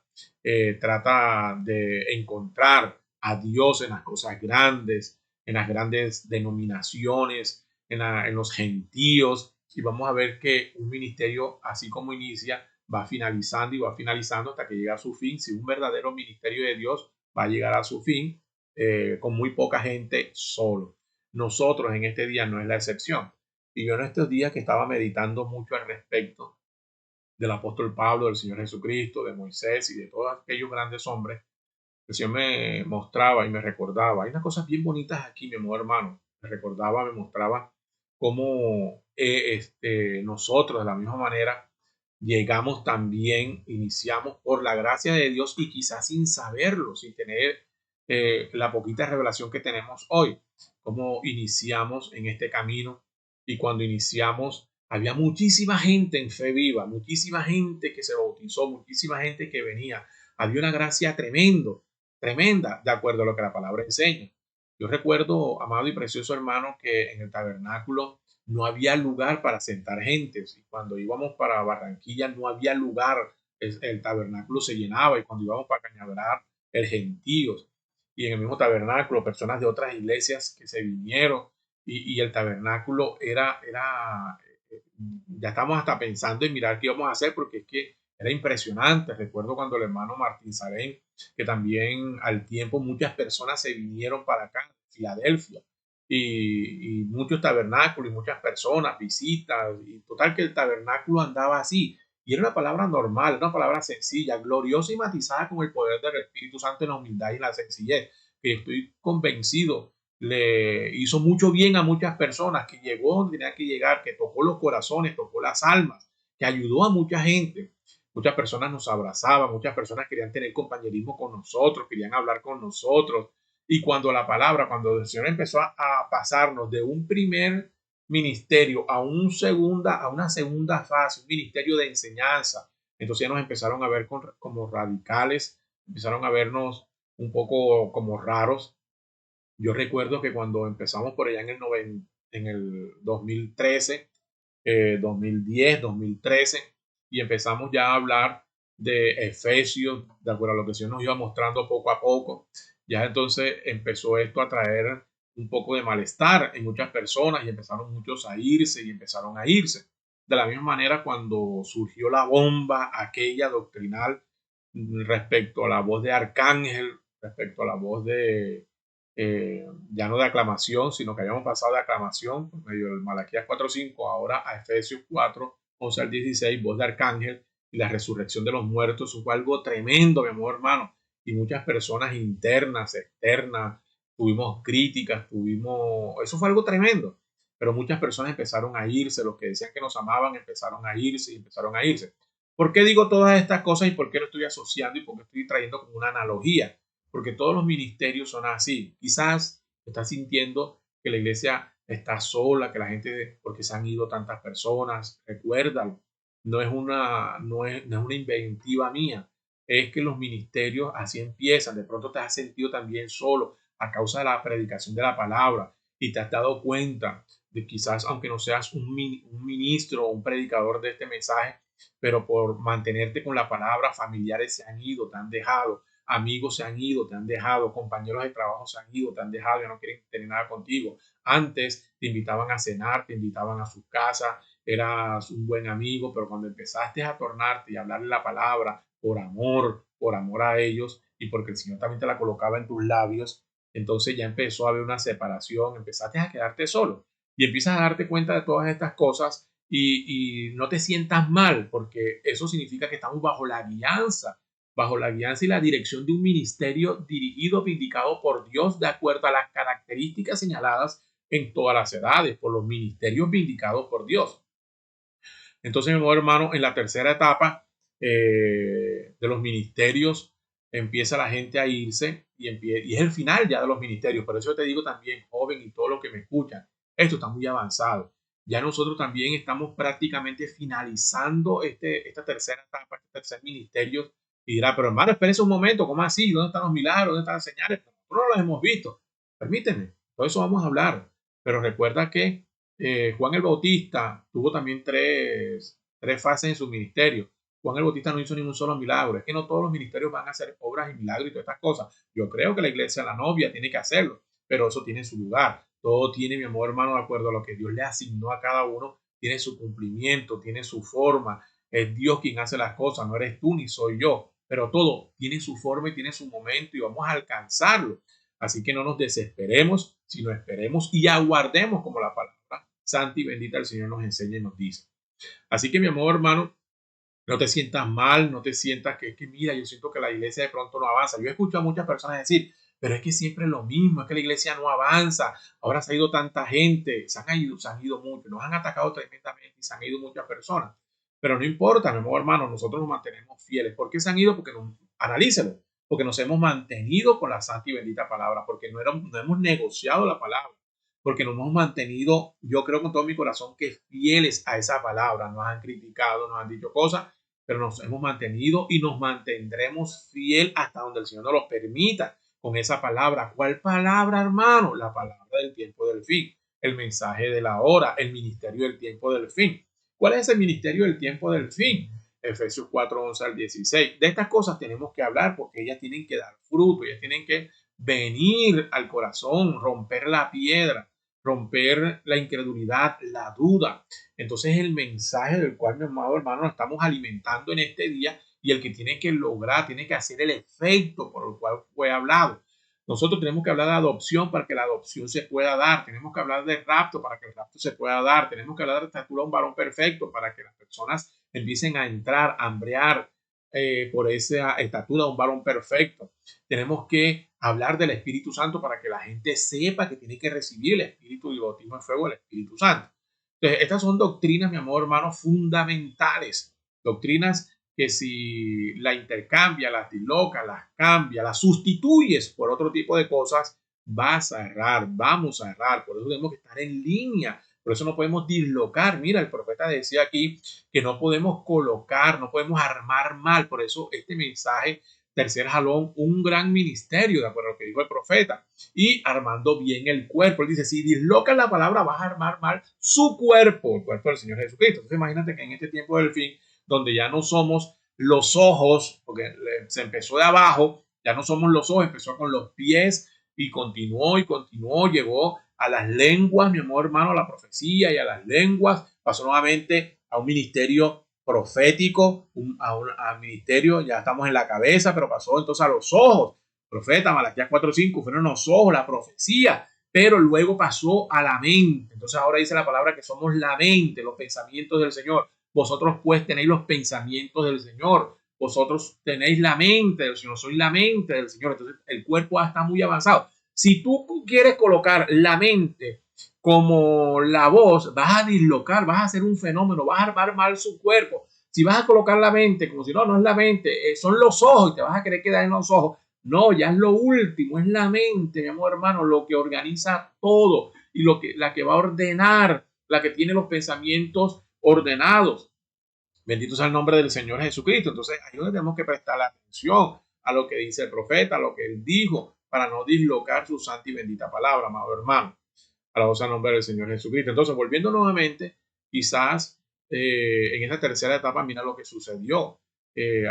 trata de encontrar a Dios en las cosas grandes, en las grandes denominaciones, en los gentíos, y vamos a ver que un ministerio, así como inicia, va finalizando y va finalizando hasta que llega a su fin. Si un verdadero ministerio de Dios va a llegar a su fin con muy poca gente solo. Nosotros en este día no es la excepción. Y yo en estos días que estaba meditando mucho al respecto del apóstol Pablo, del Señor Jesucristo, de Moisés y de todos aquellos grandes hombres, el Señor me mostraba y me recordaba. Hay unas cosas bien bonitas aquí, mi amor hermano. Me recordaba, me mostraba cómo nosotros de la misma manera llegamos también, iniciamos por la gracia de Dios y quizás sin saberlo, sin tener la poquita revelación que tenemos hoy, cómo iniciamos en este camino y cuando iniciamos había muchísima gente en fe viva, muchísima gente que se bautizó, muchísima gente que venía, había una gracia tremenda, de acuerdo a lo que la palabra enseña. Yo recuerdo, amado y precioso hermano, que en el tabernáculo no había lugar para sentar gentes. Y cuando íbamos para Barranquilla no había lugar. El tabernáculo se llenaba y cuando íbamos para Cañaveral, el gentíos. Y en el mismo tabernáculo, personas de otras iglesias que se vinieron y el tabernáculo ya estamos hasta pensando en mirar qué íbamos a hacer porque es que era impresionante. Recuerdo cuando el hermano Martín Sarén, que también al tiempo muchas personas se vinieron para acá, Filadelfia, y muchos tabernáculos y muchas personas, visitas, y total que el tabernáculo andaba así. Y era una palabra normal, una palabra sencilla, gloriosa y matizada con el poder del Espíritu Santo en la humildad y en la sencillez, que estoy convencido le hizo mucho bien a muchas personas, que llegó donde tenía que llegar, que tocó los corazones, tocó las almas, que ayudó a mucha gente. Muchas personas nos abrazaban, muchas personas querían tener compañerismo con nosotros, querían hablar con nosotros, y cuando la palabra, cuando el Señor empezó a pasarnos de un primer ministerio a una segunda fase, un ministerio de enseñanza, entonces ya nos empezaron a ver como radicales, empezaron a vernos un poco como raros. Yo recuerdo que cuando empezamos por allá en el 2013, 2010, 2013, y empezamos ya a hablar de Efesios, de acuerdo a lo que el Señor nos iba mostrando poco a poco, ya entonces empezó esto a traer un poco de malestar en muchas personas y empezaron muchos a irse y empezaron a irse. De la misma manera cuando surgió la bomba aquella doctrinal respecto a la voz de Arcángel, respecto a la voz ya no de aclamación, sino que habíamos pasado de aclamación por medio del Malaquías 4:5, ahora a Efesios 4:11 al 16, voz de arcángel y la resurrección de los muertos. Eso fue algo tremendo, mi amor hermano. Y muchas personas internas, externas, tuvimos críticas, eso fue algo tremendo. Pero muchas personas empezaron a irse, los que decían que nos amaban empezaron a irse y empezaron a irse. ¿Por qué digo todas estas cosas y por qué lo estoy asociando y por qué estoy trayendo como una analogía? Porque todos los ministerios son así. Quizás estás sintiendo que la iglesia está sola, que la gente, porque se han ido tantas personas, recuérdalo, no es una inventiva mía, es que los ministerios así empiezan. De pronto te has sentido también solo a causa de la predicación de la palabra y te has dado cuenta de quizás, aunque no seas un ministro o un predicador de este mensaje, pero por mantenerte con la palabra, familiares se han ido, te han dejado, amigos se han ido, te han dejado, compañeros de trabajo se han ido, te han dejado, ya no quieren tener nada contigo. Antes te invitaban a cenar, te invitaban a sus casas, eras un buen amigo, pero cuando empezaste a tornarte y a hablarle la palabra por amor a ellos y porque el Señor también te la colocaba en tus labios, entonces ya empezó a haber una separación, empezaste a quedarte solo y empiezas a darte cuenta de todas estas cosas y no te sientas mal, porque eso significa que estamos bajo la guianza y la dirección de un ministerio dirigido, vindicado por Dios de acuerdo a las características señaladas en todas las edades, por los ministerios vindicados por Dios. Entonces, mi amor hermano, en la tercera etapa de los ministerios empieza la gente a irse y es el final ya de los ministerios. Por eso te digo también, joven y todos los que me escuchan, esto está muy avanzado. Ya nosotros también estamos prácticamente finalizando esta tercera etapa, este tercer ministerio. Y dirá, pero hermano, espérese un momento, ¿cómo así? ¿Dónde están los milagros? ¿Dónde están las señales? Nosotros no las hemos visto. Permíteme, todo eso vamos a hablar. Pero recuerda que Juan el Bautista tuvo también tres fases en su ministerio. Juan el Bautista no hizo ningún solo milagro. Es que no todos los ministerios van a hacer obras y milagros y todas estas cosas. Yo creo que la iglesia, la novia, tiene que hacerlo, pero eso tiene su lugar. Todo tiene, mi amor hermano, de acuerdo a lo que Dios le asignó a cada uno, tiene su cumplimiento, tiene su forma. Es Dios quien hace las cosas, no eres tú ni soy yo. Pero todo tiene su forma y tiene su momento y vamos a alcanzarlo. Así que no nos desesperemos, sino esperemos y aguardemos como la palabra santa y bendita el Señor nos enseña y nos dice. Así que mi amor hermano, no te sientas mal, no te sientas que mira, yo siento que la iglesia de pronto no avanza. Yo he escuchado a muchas personas decir, pero es que siempre es lo mismo, es que la iglesia no avanza, ahora se ha ido tanta gente, se han ido muchos, nos han atacado tremendamente y se han ido muchas personas. Pero no importa, mi amor hermano, nosotros nos mantenemos fieles. ¿Por qué se han ido? Porque analícelo, porque nos hemos mantenido con la santa y bendita palabra, porque no hemos negociado la palabra, porque nos hemos mantenido, yo creo con todo mi corazón, que fieles a esa palabra. Nos han criticado, nos han dicho cosas, pero nos hemos mantenido y nos mantendremos fiel hasta donde el Señor nos lo permita con esa palabra. ¿Cuál palabra, hermano? La palabra del tiempo del fin, el mensaje de la hora, el ministerio del tiempo del fin. ¿Cuál es el ministerio del tiempo del fin? Efesios 4, 11 al 16. De estas cosas tenemos que hablar porque ellas tienen que dar fruto, ellas tienen que venir al corazón, romper la piedra, romper la incredulidad, la duda. Entonces el mensaje del cual, mi amado hermano, nos estamos alimentando en este día y el que tiene que lograr, tiene que hacer el efecto por el cual fue hablado. Nosotros tenemos que hablar de adopción para que la adopción se pueda dar. Tenemos que hablar de rapto para que el rapto se pueda dar. Tenemos que hablar de estatura de un varón perfecto para que las personas empiecen a entrar, a hambrear por esa estatura de un varón perfecto. Tenemos que hablar del Espíritu Santo para que la gente sepa que tiene que recibir el Espíritu y el bautismo en fuego del Espíritu Santo. Entonces, estas son doctrinas, mi amor hermano, fundamentales. Doctrinas que si la intercambia, las disloca, las cambia, las sustituyes por otro tipo de cosas, vas a errar, vamos a errar. Por eso tenemos que estar en línea. Por eso no podemos dislocar. Mira, el profeta decía aquí que no podemos colocar, no podemos armar mal. Por eso este mensaje, tercer jalón, un gran ministerio, de acuerdo a lo que dijo el profeta. Y armando bien el cuerpo. Él dice, si dislocas la palabra, vas a armar mal su cuerpo, el cuerpo del Señor Jesucristo. Entonces imagínate que en este tiempo del fin, donde ya no somos los ojos, porque se empezó de abajo, ya no somos los ojos, empezó con los pies y continuó, llegó a las lenguas, mi amor hermano, a la profecía y a las lenguas, pasó nuevamente a un ministerio profético, a ministerio, ya estamos en la cabeza, pero pasó entonces a los ojos, profeta, Malaquías 4:5, fueron los ojos, la profecía, pero luego pasó a la mente. Entonces ahora dice la palabra que somos la mente, los pensamientos del Señor. Vosotros pues tenéis los pensamientos del Señor. Vosotros tenéis la mente del Señor. Soy la mente del Señor. Entonces el cuerpo está muy avanzado. Si tú quieres colocar la mente como la voz, vas a dislocar, vas a hacer un fenómeno, vas a armar mal su cuerpo. Si vas a colocar la mente como si no es la mente, son los ojos y te vas a querer quedar en los ojos. No, ya es lo último, es la mente, mi amor hermano, lo que organiza todo y la que va a ordenar, la que tiene los pensamientos ordenados. Bendito sea el nombre del Señor Jesucristo. Entonces, ahí es donde tenemos que prestar atención a lo que dice el profeta, a lo que él dijo, para no dislocar su santa y bendita palabra, amado hermano. Alabado sea el nombre del Señor Jesucristo. Entonces, volviendo nuevamente, quizás en esta tercera etapa, mira lo que sucedió.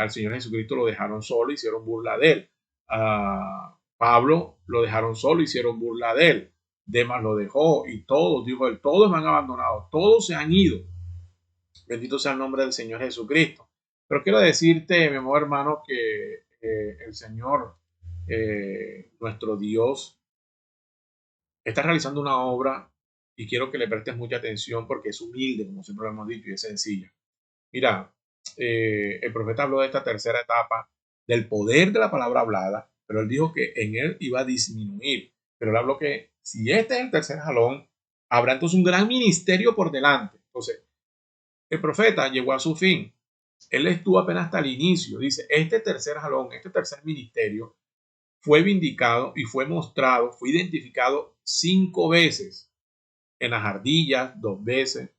Al Señor Jesucristo lo dejaron solo, hicieron burla de él. A Pablo lo dejaron solo, hicieron burla de él. Demas lo dejó y todos, dijo él, todos me han abandonado, todos se han ido. Bendito sea el nombre del Señor Jesucristo. Pero quiero decirte, mi amor hermano, que el Señor, nuestro Dios, está realizando una obra y quiero que le prestes mucha atención porque es humilde, como siempre lo hemos dicho, y es sencilla. Mira, el profeta habló de esta tercera etapa, del poder de la palabra hablada, pero él dijo que en él iba a disminuir. Pero él habló que si este es el tercer jalón, habrá entonces un gran ministerio por delante. Entonces, el profeta llegó a su fin. Él estuvo apenas hasta el inicio. Dice, este tercer jalón, este tercer ministerio, fue vindicado y fue mostrado, fue identificado 5 veces. En las ardillas, 2 veces,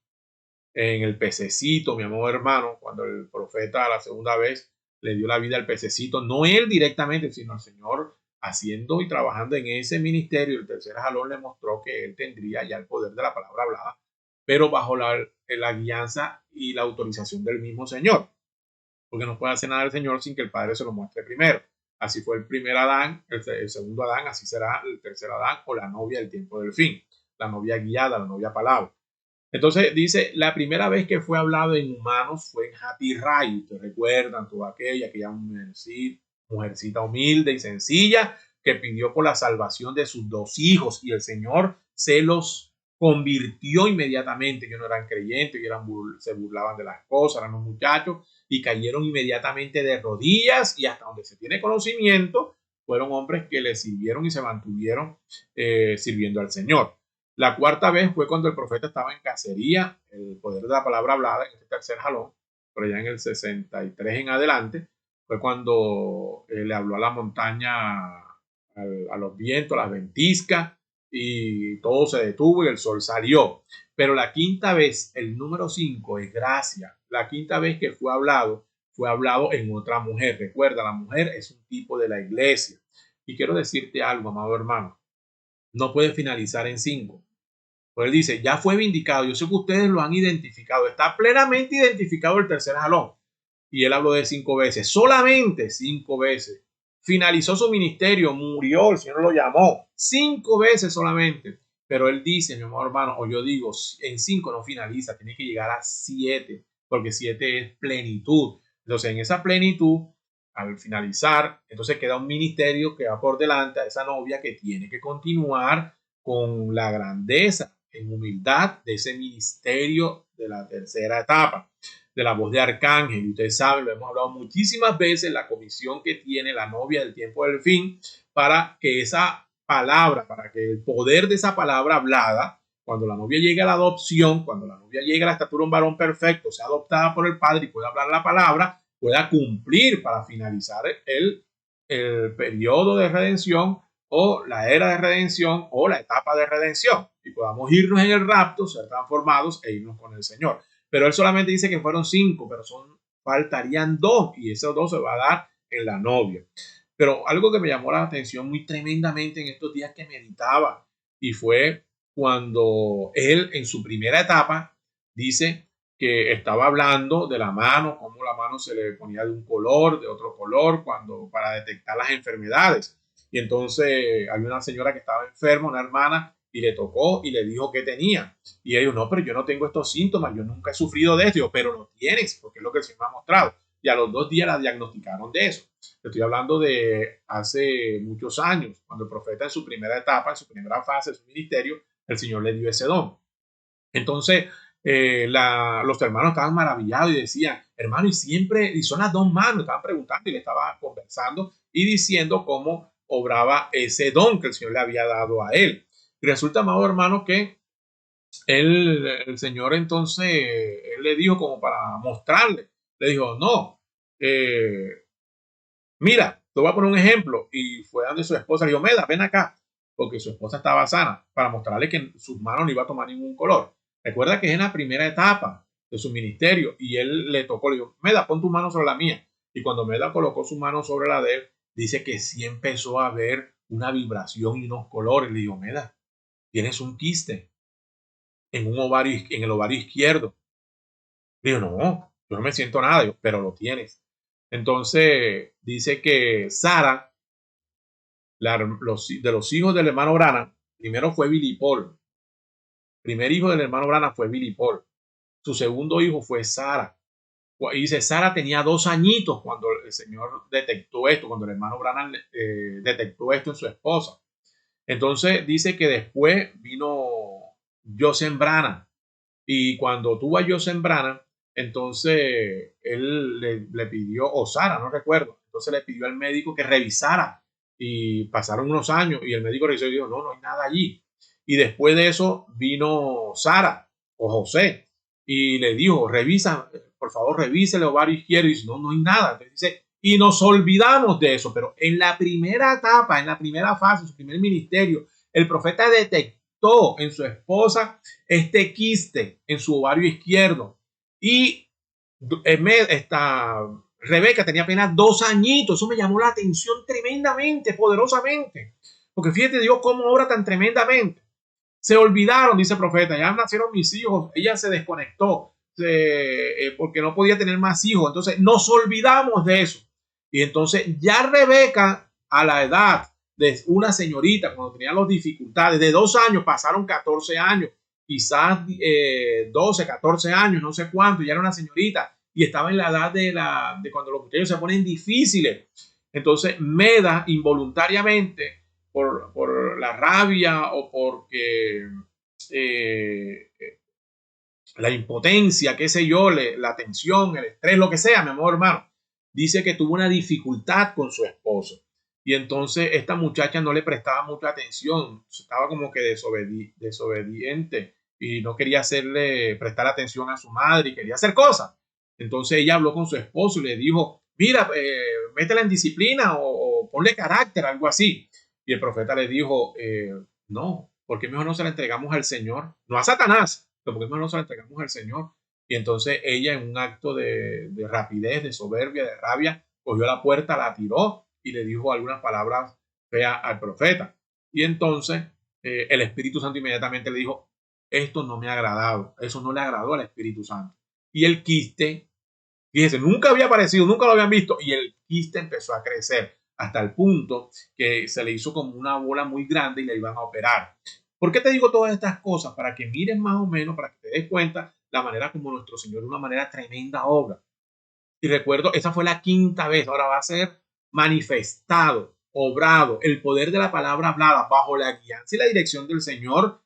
en el pececito, mi amado hermano, cuando el profeta la segunda vez le dio la vida al pececito, no él directamente, sino el Señor haciendo y trabajando en ese ministerio. El tercer jalón le mostró que él tendría ya el poder de la palabra hablada, pero bajo la guianza y la autorización del mismo Señor, porque no puede hacer nada el Señor sin que el Padre se lo muestre primero. Así fue el primer Adán, el segundo Adán, así será el tercer Adán o la novia del tiempo del fin, la novia guiada, la novia palabra. Entonces dice, la primera vez que fue hablado en humanos fue en Hatirray. Ustedes recuerdan toda aquella mujercita humilde y sencilla que pidió por la salvación de sus 2 hijos y el Señor se los convirtió inmediatamente. Ellos no eran creyentes, se burlaban de las cosas, eran unos muchachos y cayeron inmediatamente de rodillas y hasta donde se tiene conocimiento fueron hombres que le sirvieron y se mantuvieron sirviendo al Señor. La cuarta vez fue cuando el profeta estaba en cacería, el poder de la palabra hablada, en este tercer jalón, pero ya en el 63 en adelante, fue cuando le habló a la montaña, a los vientos, a las ventiscas, y todo se detuvo y el sol salió. Pero la quinta vez, el número 5, es gracia. La quinta vez que fue hablado en otra mujer. Recuerda, la mujer es un tipo de la iglesia. Y quiero decirte algo, amado hermano, no puede finalizar en 5. Pues él dice, ya fue vindicado. Yo sé que ustedes lo han identificado. Está plenamente identificado el tercer jalón. Y él habló de 5 veces. Solamente 5 veces. Finalizó su ministerio. Murió. El Señor lo llamó. 5 veces solamente. Pero él dice, mi amor hermano, o yo digo, en 5 no finaliza. Tiene que llegar a 7. Porque 7 es plenitud. Entonces, en esa plenitud, al finalizar, entonces queda un ministerio que va por delante a esa novia que tiene que continuar con la grandeza en humildad de ese ministerio de la tercera etapa, de la voz de arcángel. Y ustedes saben, lo hemos hablado muchísimas veces, la comisión que tiene la novia del tiempo del fin para que esa palabra, para que el poder de esa palabra hablada, cuando la novia llegue a la adopción, cuando la novia llegue a la estatura de un varón perfecto, sea adoptada por el Padre y pueda hablar la palabra, pueda cumplir para finalizar el periodo de redención o la era de redención o la etapa de redención y podamos irnos en el rapto, ser transformados e irnos con el Señor. Pero él solamente dice que fueron 5, pero faltarían 2 y esos 2 se va a dar en la novia. Pero algo que me llamó la atención muy tremendamente en estos días que meditaba y fue cuando él en su primera etapa dice que estaba hablando de la mano, cómo la mano se le ponía de un color, de otro color, para detectar las enfermedades. Y entonces había una señora que estaba enferma, una hermana, y le tocó y le dijo que tenía. Y ellos, no, pero yo no tengo estos síntomas, yo nunca he sufrido de esto. Pero lo tienes, porque es lo que el Señor me ha mostrado. Y a los 2 días la diagnosticaron de eso. Estoy hablando de hace muchos años, cuando el profeta en su primera etapa, en su primera fase de su ministerio, el Señor le dio ese don. Entonces, los hermanos estaban maravillados y decían, hermano, y son las 2 manos, estaban preguntando y le estaba conversando y diciendo cómo obraba ese don que el Señor le había dado a él. Y resulta, amado hermano, que el Señor entonces, él le dijo como para mostrarle, le dijo, no, mira, te voy a poner un ejemplo. Y fue donde su esposa le dijo, Meda, ven acá, porque su esposa estaba sana, para mostrarle que en sus manos no iba a tomar ningún color. Recuerda que es en la primera etapa de su ministerio y él le tocó, le dijo, Meda, pon tu mano sobre la mía. Y cuando Meda colocó su mano sobre la de él, dice que sí empezó a ver una vibración y unos colores. Le dijo, Meda, tienes un quiste en el ovario izquierdo. Le digo, no, yo no me siento nada, digo, pero lo tienes. Entonces dice que Sara, de los hijos del hermano Branham, primero fue Billy Paul. Primer hijo del hermano Branham fue Billy Paul. Su segundo hijo fue Sara. Y dice, Sara tenía 2 añitos cuando el Señor detectó esto, cuando el hermano Branham detectó esto en su esposa. Entonces dice que después vino Joseph Brana, y cuando tuvo a Joseph Brana, entonces él le pidió, o Sara, no recuerdo, entonces le pidió al médico que revisara, y pasaron unos años y el médico revisó y dijo, no, no hay nada allí. Y después de eso vino Sara o José y le dijo, revisa, por favor, revise el ovario izquierdo. Y dice, no, no hay nada. Entonces dice, y nos olvidamos de eso, pero en la primera etapa, en la primera fase, su primer ministerio, el profeta detectó en su esposa este quiste en su ovario izquierdo. Y esta Rebeca tenía apenas 2 añitos. Eso me llamó la atención tremendamente, poderosamente. Porque fíjate Dios cómo obra tan tremendamente. Se olvidaron, dice el profeta, ya nacieron mis hijos. Ella se desconectó porque no podía tener más hijos. Entonces nos olvidamos de eso. Y entonces ya Rebeca, a la edad de una señorita, cuando tenía las dificultades, de 2 años pasaron 14 años, quizás 12, 14 años, no sé cuánto, ya era una señorita y estaba en la edad de cuando los muchachos se ponen difíciles. Entonces Meda involuntariamente, por la rabia o porque eh, la impotencia, qué sé yo, la tensión, el estrés, lo que sea, mi amor hermano, dice que tuvo una dificultad con su esposo. Y entonces esta muchacha no le prestaba mucha atención, estaba como que desobediente y no quería hacerle prestar atención a su madre y quería hacer cosas. Entonces ella habló con su esposo y le dijo, mira, métela en disciplina o ponle carácter, algo así. Y el profeta le dijo, no, porque mejor no se la entregamos al Señor, no a Satanás, pero porque mejor no se la entregamos al Señor. Y entonces ella, en un acto de rapidez, de soberbia, de rabia, cogió la puerta, la tiró y le dijo algunas palabras feas al profeta. Y entonces el Espíritu Santo inmediatamente le dijo, esto no me ha agradado, eso no le agradó al Espíritu Santo. Y el quiste, fíjese, nunca había aparecido, nunca lo habían visto, y el quiste empezó a crecer hasta el punto que se le hizo como una bola muy grande y le iban a operar. ¿Por qué te digo todas estas cosas? Para que mires más o menos, para que te des cuenta la manera como nuestro Señor, de una manera tremenda, obra. Y recuerdo, esa fue la quinta vez, ahora va a ser manifestado, obrado, el poder de la palabra hablada bajo la guianza y la dirección del Señor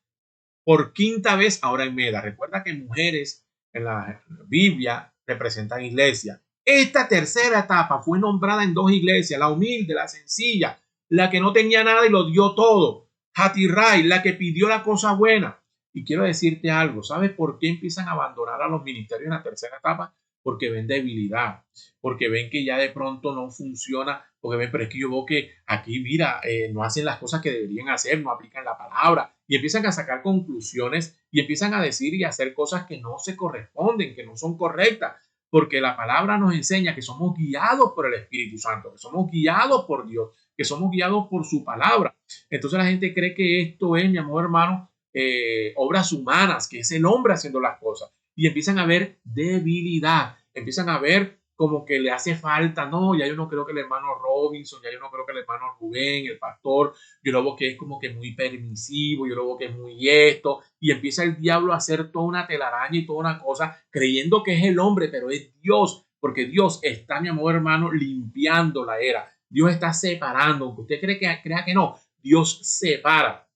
por quinta vez ahora en Meda. Recuerda que mujeres en la Biblia representan iglesia. Esta tercera etapa fue nombrada en 2 iglesias, la humilde, la sencilla, la que no tenía nada y lo dio todo. Hatirai, la que pidió la cosa buena. Y quiero decirte algo, ¿sabes por qué empiezan a abandonar a los ministerios en la tercera etapa? Porque ven debilidad, porque ven que ya de pronto no funciona, porque ven, pero es que yo veo que aquí, mira, no hacen las cosas que deberían hacer, no aplican la palabra, y empiezan a sacar conclusiones y empiezan a decir y hacer cosas que no se corresponden, que no son correctas, porque la palabra nos enseña que somos guiados por el Espíritu Santo, que somos guiados por Dios, que somos guiados por su palabra. Entonces la gente cree que esto es, mi amor hermano, obras humanas, que es el hombre haciendo las cosas, y empiezan a ver debilidad, empiezan a ver como que le hace falta, no, ya yo no creo que el hermano Robinson, ya yo no creo que el hermano Rubén, el pastor, yo lo veo que es como que muy permisivo, yo lo veo que es muy esto, y empieza el diablo a hacer toda una telaraña y toda una cosa, creyendo que es el hombre, pero es Dios, porque Dios está, mi amor hermano, limpiando la era, Dios está separando, aunque usted crea que no, Dios separa.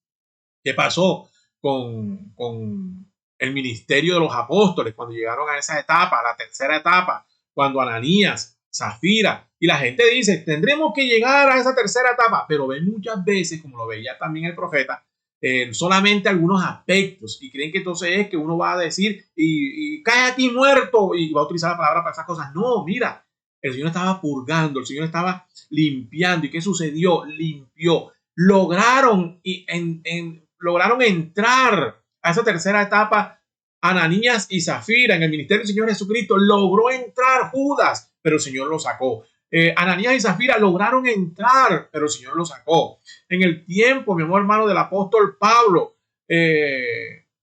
¿Qué pasó con el ministerio de los apóstoles cuando llegaron a esa etapa, a la tercera etapa? Cuando Ananías, Zafira, y la gente dice, tendremos que llegar a esa tercera etapa, pero ven muchas veces, como lo veía también el profeta, solamente algunos aspectos, y creen que entonces es que uno va a decir, y cae aquí muerto, y va a utilizar la palabra para esas cosas. No, mira, el Señor estaba purgando, el Señor estaba limpiando, ¿y qué sucedió? Limpió. Lograron entrar a esa tercera etapa. Ananías y Zafira en el ministerio del Señor Jesucristo. Logró entrar Judas, pero el Señor lo sacó. Ananías y Zafira lograron entrar, pero el Señor lo sacó. En el tiempo, mi amor hermano, del apóstol Pablo,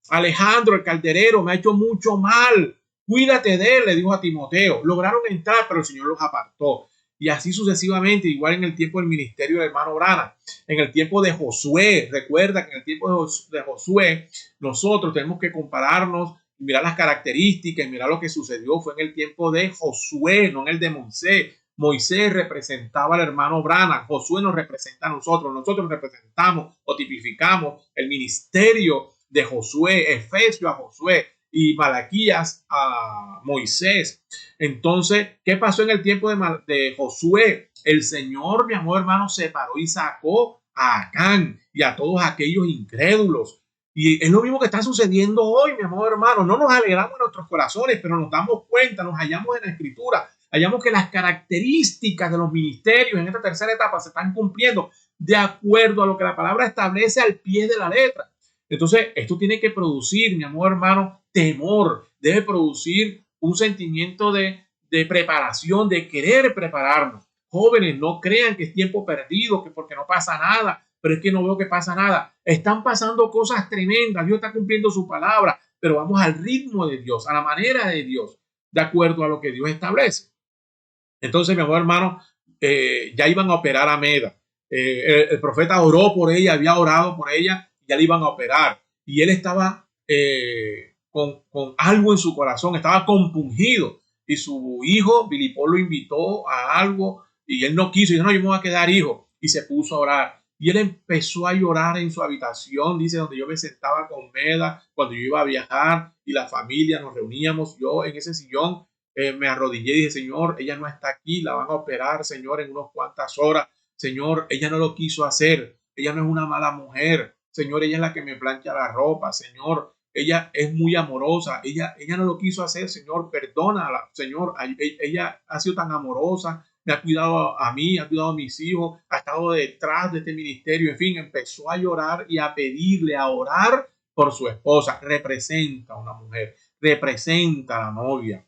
Alejandro el calderero me ha hecho mucho mal, cuídate de él, le dijo a Timoteo. Lograron entrar, pero el Señor los apartó. Y así sucesivamente, igual en el tiempo del ministerio del hermano Brana, en el tiempo de Josué. Recuerda que en el tiempo de Josué nosotros tenemos que compararnos y mirar las características y mirar lo que sucedió. Fue en el tiempo de Josué, no en el de Moisés. Moisés representaba al hermano Branham, Josué nos representa a nosotros, nosotros representamos o tipificamos el ministerio de Josué, Efesio a Josué y Malaquías a Moisés. Entonces, ¿qué pasó en el tiempo de Josué? El Señor, mi amor hermano, separó y sacó a Acán y a todos aquellos incrédulos. Y es lo mismo que está sucediendo hoy, mi amor hermano. No nos alegramos en nuestros corazones, pero nos damos cuenta, nos hallamos en la Escritura, hallamos que las características de los ministerios en esta tercera etapa se están cumpliendo de acuerdo a lo que la palabra establece al pie de la letra. Entonces, esto tiene que producir, mi amor hermano, temor, debe producir un sentimiento de preparación, de querer prepararnos. Jóvenes, no crean que es tiempo perdido, que porque no pasa nada, pero es que no veo que pasa nada. Están pasando cosas tremendas, Dios está cumpliendo su palabra, pero vamos al ritmo de Dios, a la manera de Dios, de acuerdo a lo que Dios establece. Entonces, mi amor hermano, ya iban a operar a Meda. El profeta oró por ella, había orado por ella, ya le iban a operar. Y él estaba con algo en su corazón, estaba compungido. Y su hijo, Billy Paul, lo invitó a algo y él no quiso. Y dijo, no, yo me voy a quedar, hijo. Y se puso a orar. Y él empezó a llorar en su habitación, dice, donde yo me sentaba con Meda cuando yo iba a viajar y la familia nos reuníamos. Yo en ese sillón me arrodillé y dije, Señor, ella no está aquí, la van a operar, Señor, en unas cuantas horas. Señor, ella no lo quiso hacer, ella no es una mala mujer. Señor, ella es la que me plancha la ropa. Señor, ella es muy amorosa, ella no lo quiso hacer. Señor, perdónala. Señor, ella ha sido tan amorosa, me ha cuidado a mí, ha cuidado a mis hijos, ha estado detrás de este ministerio. En fin, empezó a llorar y a pedirle, a orar por su esposa. Representa a una mujer, representa a la novia,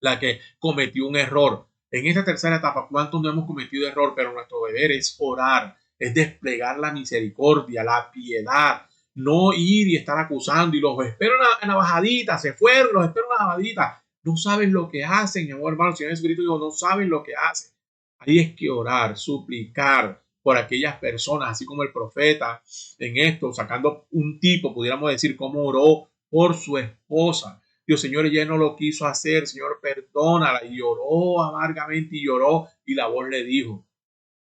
la que cometió un error. En esta tercera etapa, ¿cuántos no hemos cometido error? Pero nuestro deber es orar, es desplegar la misericordia, la piedad, no ir y estar acusando y los espero en la bajadita, se fueron, los espero en la bajadita. No saben lo que hacen, mi amor hermano. El Señor Jesucristo dijo, no saben lo que hacen. Ahí es que orar, suplicar por aquellas personas, así como el profeta en esto, sacando un tipo, pudiéramos decir, cómo oró por su esposa. Dios, Señor, ella no lo quiso hacer, Señor, perdónala. Y lloró amargamente y lloró. Y la voz le dijo,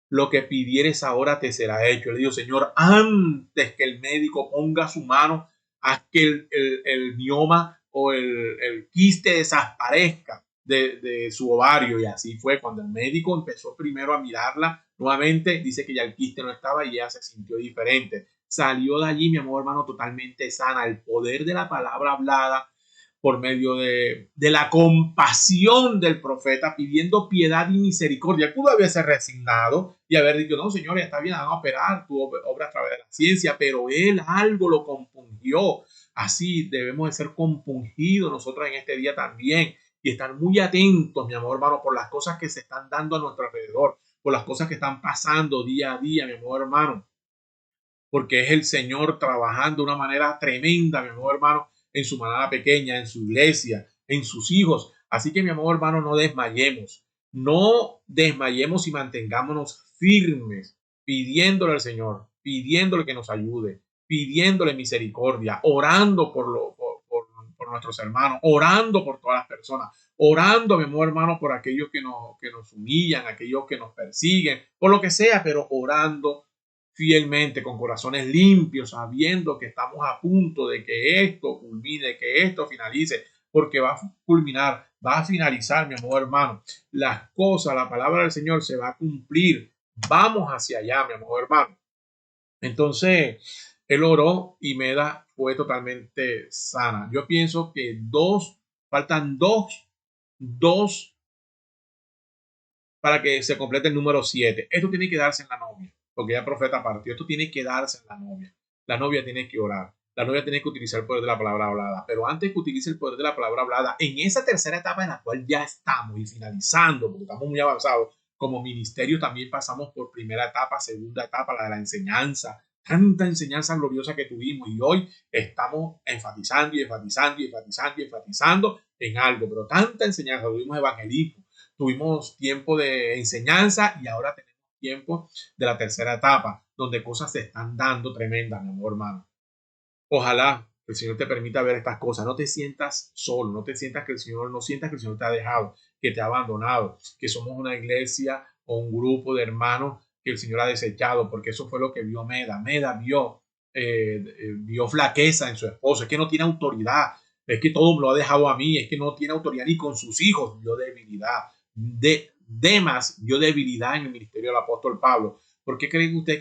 lo que pidieres ahora te será hecho. Le dijo, Señor, antes que el médico ponga su mano, haz que el mioma o el quiste desaparezca de su ovario. Y así fue. Cuando el médico empezó primero a mirarla, nuevamente dice que ya el quiste no estaba y ella se sintió diferente. Salió de allí, mi amor hermano, totalmente sana. El poder de la palabra hablada por medio de la compasión del profeta, pidiendo piedad y misericordia. Pudo haberse resignado y haber dicho, no, Señor, ya está bien, van a operar, tu obra a través de la ciencia, pero él algo lo compungió. Así debemos de ser compungidos nosotros en este día también y estar muy atentos, mi amor hermano, por las cosas que se están dando a nuestro alrededor, por las cosas que están pasando día a día, mi amor hermano, porque es el Señor trabajando de una manera tremenda, mi amor hermano, en su manada pequeña, en su iglesia, en sus hijos. Así que, mi amor hermano, no desmayemos y mantengámonos firmes, pidiéndole al Señor, pidiéndole que nos ayude, pidiéndole misericordia, orando por nuestros hermanos, orando por todas las personas, orando, mi amor hermano, por aquellos que nos humillan, aquellos que nos persiguen, por lo que sea, pero orando fielmente, con corazones limpios, sabiendo que estamos a punto de que esto culmine, que esto finalice, porque va a culminar, va a finalizar, mi amor hermano. Las cosas, la palabra del Señor se va a cumplir. Vamos hacia allá, mi amor hermano. Entonces, él oró y Meda fue totalmente sana. Yo pienso que faltan dos para que se complete el número 7. Esto tiene que darse en la novia, porque ya el profeta partió. Esto tiene que darse en la novia. La novia tiene que orar. La novia tiene que utilizar el poder de la palabra hablada. Pero antes que utilice el poder de la palabra hablada, en esa tercera etapa en la cual ya estamos y finalizando, porque estamos muy avanzados, como ministerio también pasamos por primera etapa, segunda etapa, la de la enseñanza. Tanta enseñanza gloriosa que tuvimos y hoy estamos enfatizando y enfatizando y enfatizando y enfatizando en algo, pero tanta enseñanza, tuvimos evangelismo, tuvimos tiempo de enseñanza y ahora tenemos tiempo de la tercera etapa, donde cosas se están dando tremendas, mi amor hermano. Ojalá el Señor te permita ver estas cosas. No te sientas solo, no sientas que el Señor te ha dejado. que te ha abandonado, que somos una iglesia o un grupo de hermanos que el Señor ha desechado, porque eso fue lo que vio Meda. Meda vio flaqueza en su esposo, es que no tiene autoridad, es que todo me lo ha dejado a mí, es que no tiene autoridad ni con sus hijos, vio debilidad. Demas vio debilidad en el ministerio del apóstol Pablo. ¿Por qué creen ustedes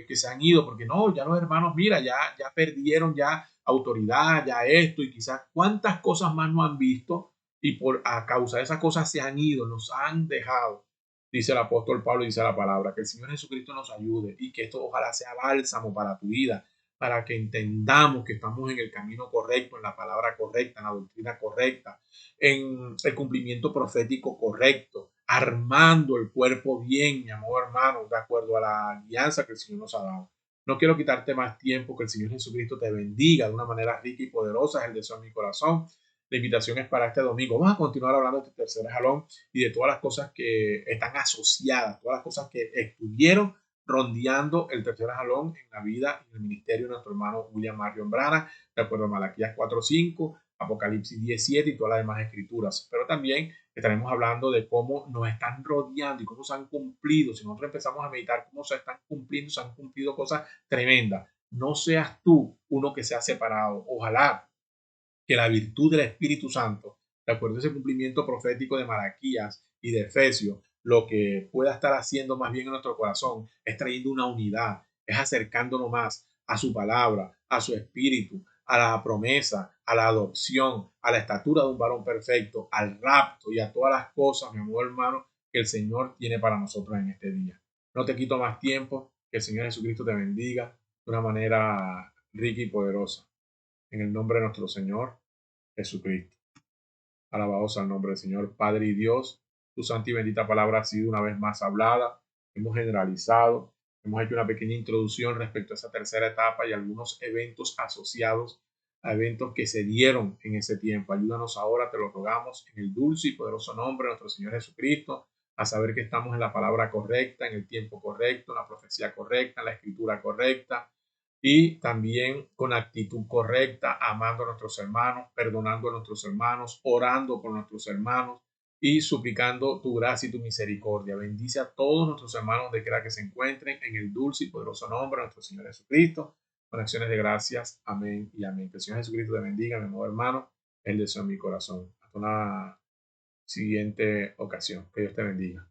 que se han ido? Porque no, ya los hermanos, mira, ya perdieron ya autoridad, ya esto, y quizás cuántas cosas más no han visto, y a causa de esas cosas se han ido, nos han dejado. Dice el apóstol Pablo, dice la palabra, que el Señor Jesucristo nos ayude y que esto ojalá sea bálsamo para tu vida, para que entendamos que estamos en el camino correcto, en la palabra correcta, en la doctrina correcta, en el cumplimiento profético correcto, armando el cuerpo bien, mi amor hermano, de acuerdo a la alianza que el Señor nos ha dado. No quiero quitarte más tiempo, que el Señor Jesucristo te bendiga de una manera rica y poderosa, es el deseo de mi corazón. La invitación es para este domingo. Vamos a continuar hablando de este tercer jalón y de todas las cosas que están asociadas, todas las cosas que estuvieron rondeando el tercer jalón en la vida y en el ministerio de nuestro hermano William Marion Branham, de acuerdo a Malaquías 4:5, Apocalipsis 17 y todas las demás escrituras. Pero también estaremos hablando de cómo nos están rodeando y cómo se han cumplido. Si nosotros empezamos a meditar cómo se están cumpliendo, se han cumplido cosas tremendas. No seas tú uno que se ha separado. Ojalá que la virtud del Espíritu Santo, de acuerdo a ese cumplimiento profético de Malaquías y de Efesios, lo que pueda estar haciendo más bien en nuestro corazón es trayendo una unidad, es acercándonos más a su palabra, a su espíritu, a la promesa, a la adopción, a la estatura de un varón perfecto, al rapto y a todas las cosas, mi amor hermano, que el Señor tiene para nosotros en este día. No te quito más tiempo, que el Señor Jesucristo te bendiga de una manera rica y poderosa. En el nombre de nuestro Señor Jesucristo. Alabado sea el nombre del Señor, Padre y Dios. Tu santa y bendita palabra ha sido una vez más hablada. Hemos generalizado, hemos hecho una pequeña introducción respecto a esa tercera etapa y algunos eventos asociados a eventos que se dieron en ese tiempo. Ayúdanos ahora, te lo rogamos, en el dulce y poderoso nombre de nuestro Señor Jesucristo, a saber que estamos en la palabra correcta, en el tiempo correcto, en la profecía correcta, en la escritura correcta, y también con actitud correcta, amando a nuestros hermanos, perdonando a nuestros hermanos, orando por nuestros hermanos y suplicando tu gracia y tu misericordia. Bendice a todos nuestros hermanos donde quiera que se encuentren, en el dulce y poderoso nombre de nuestro Señor Jesucristo, con acciones de gracias. Amén y amén. Que el Señor Jesucristo te bendiga, mi amado hermano, el deseo de mi corazón. Hasta una siguiente ocasión. Que Dios te bendiga.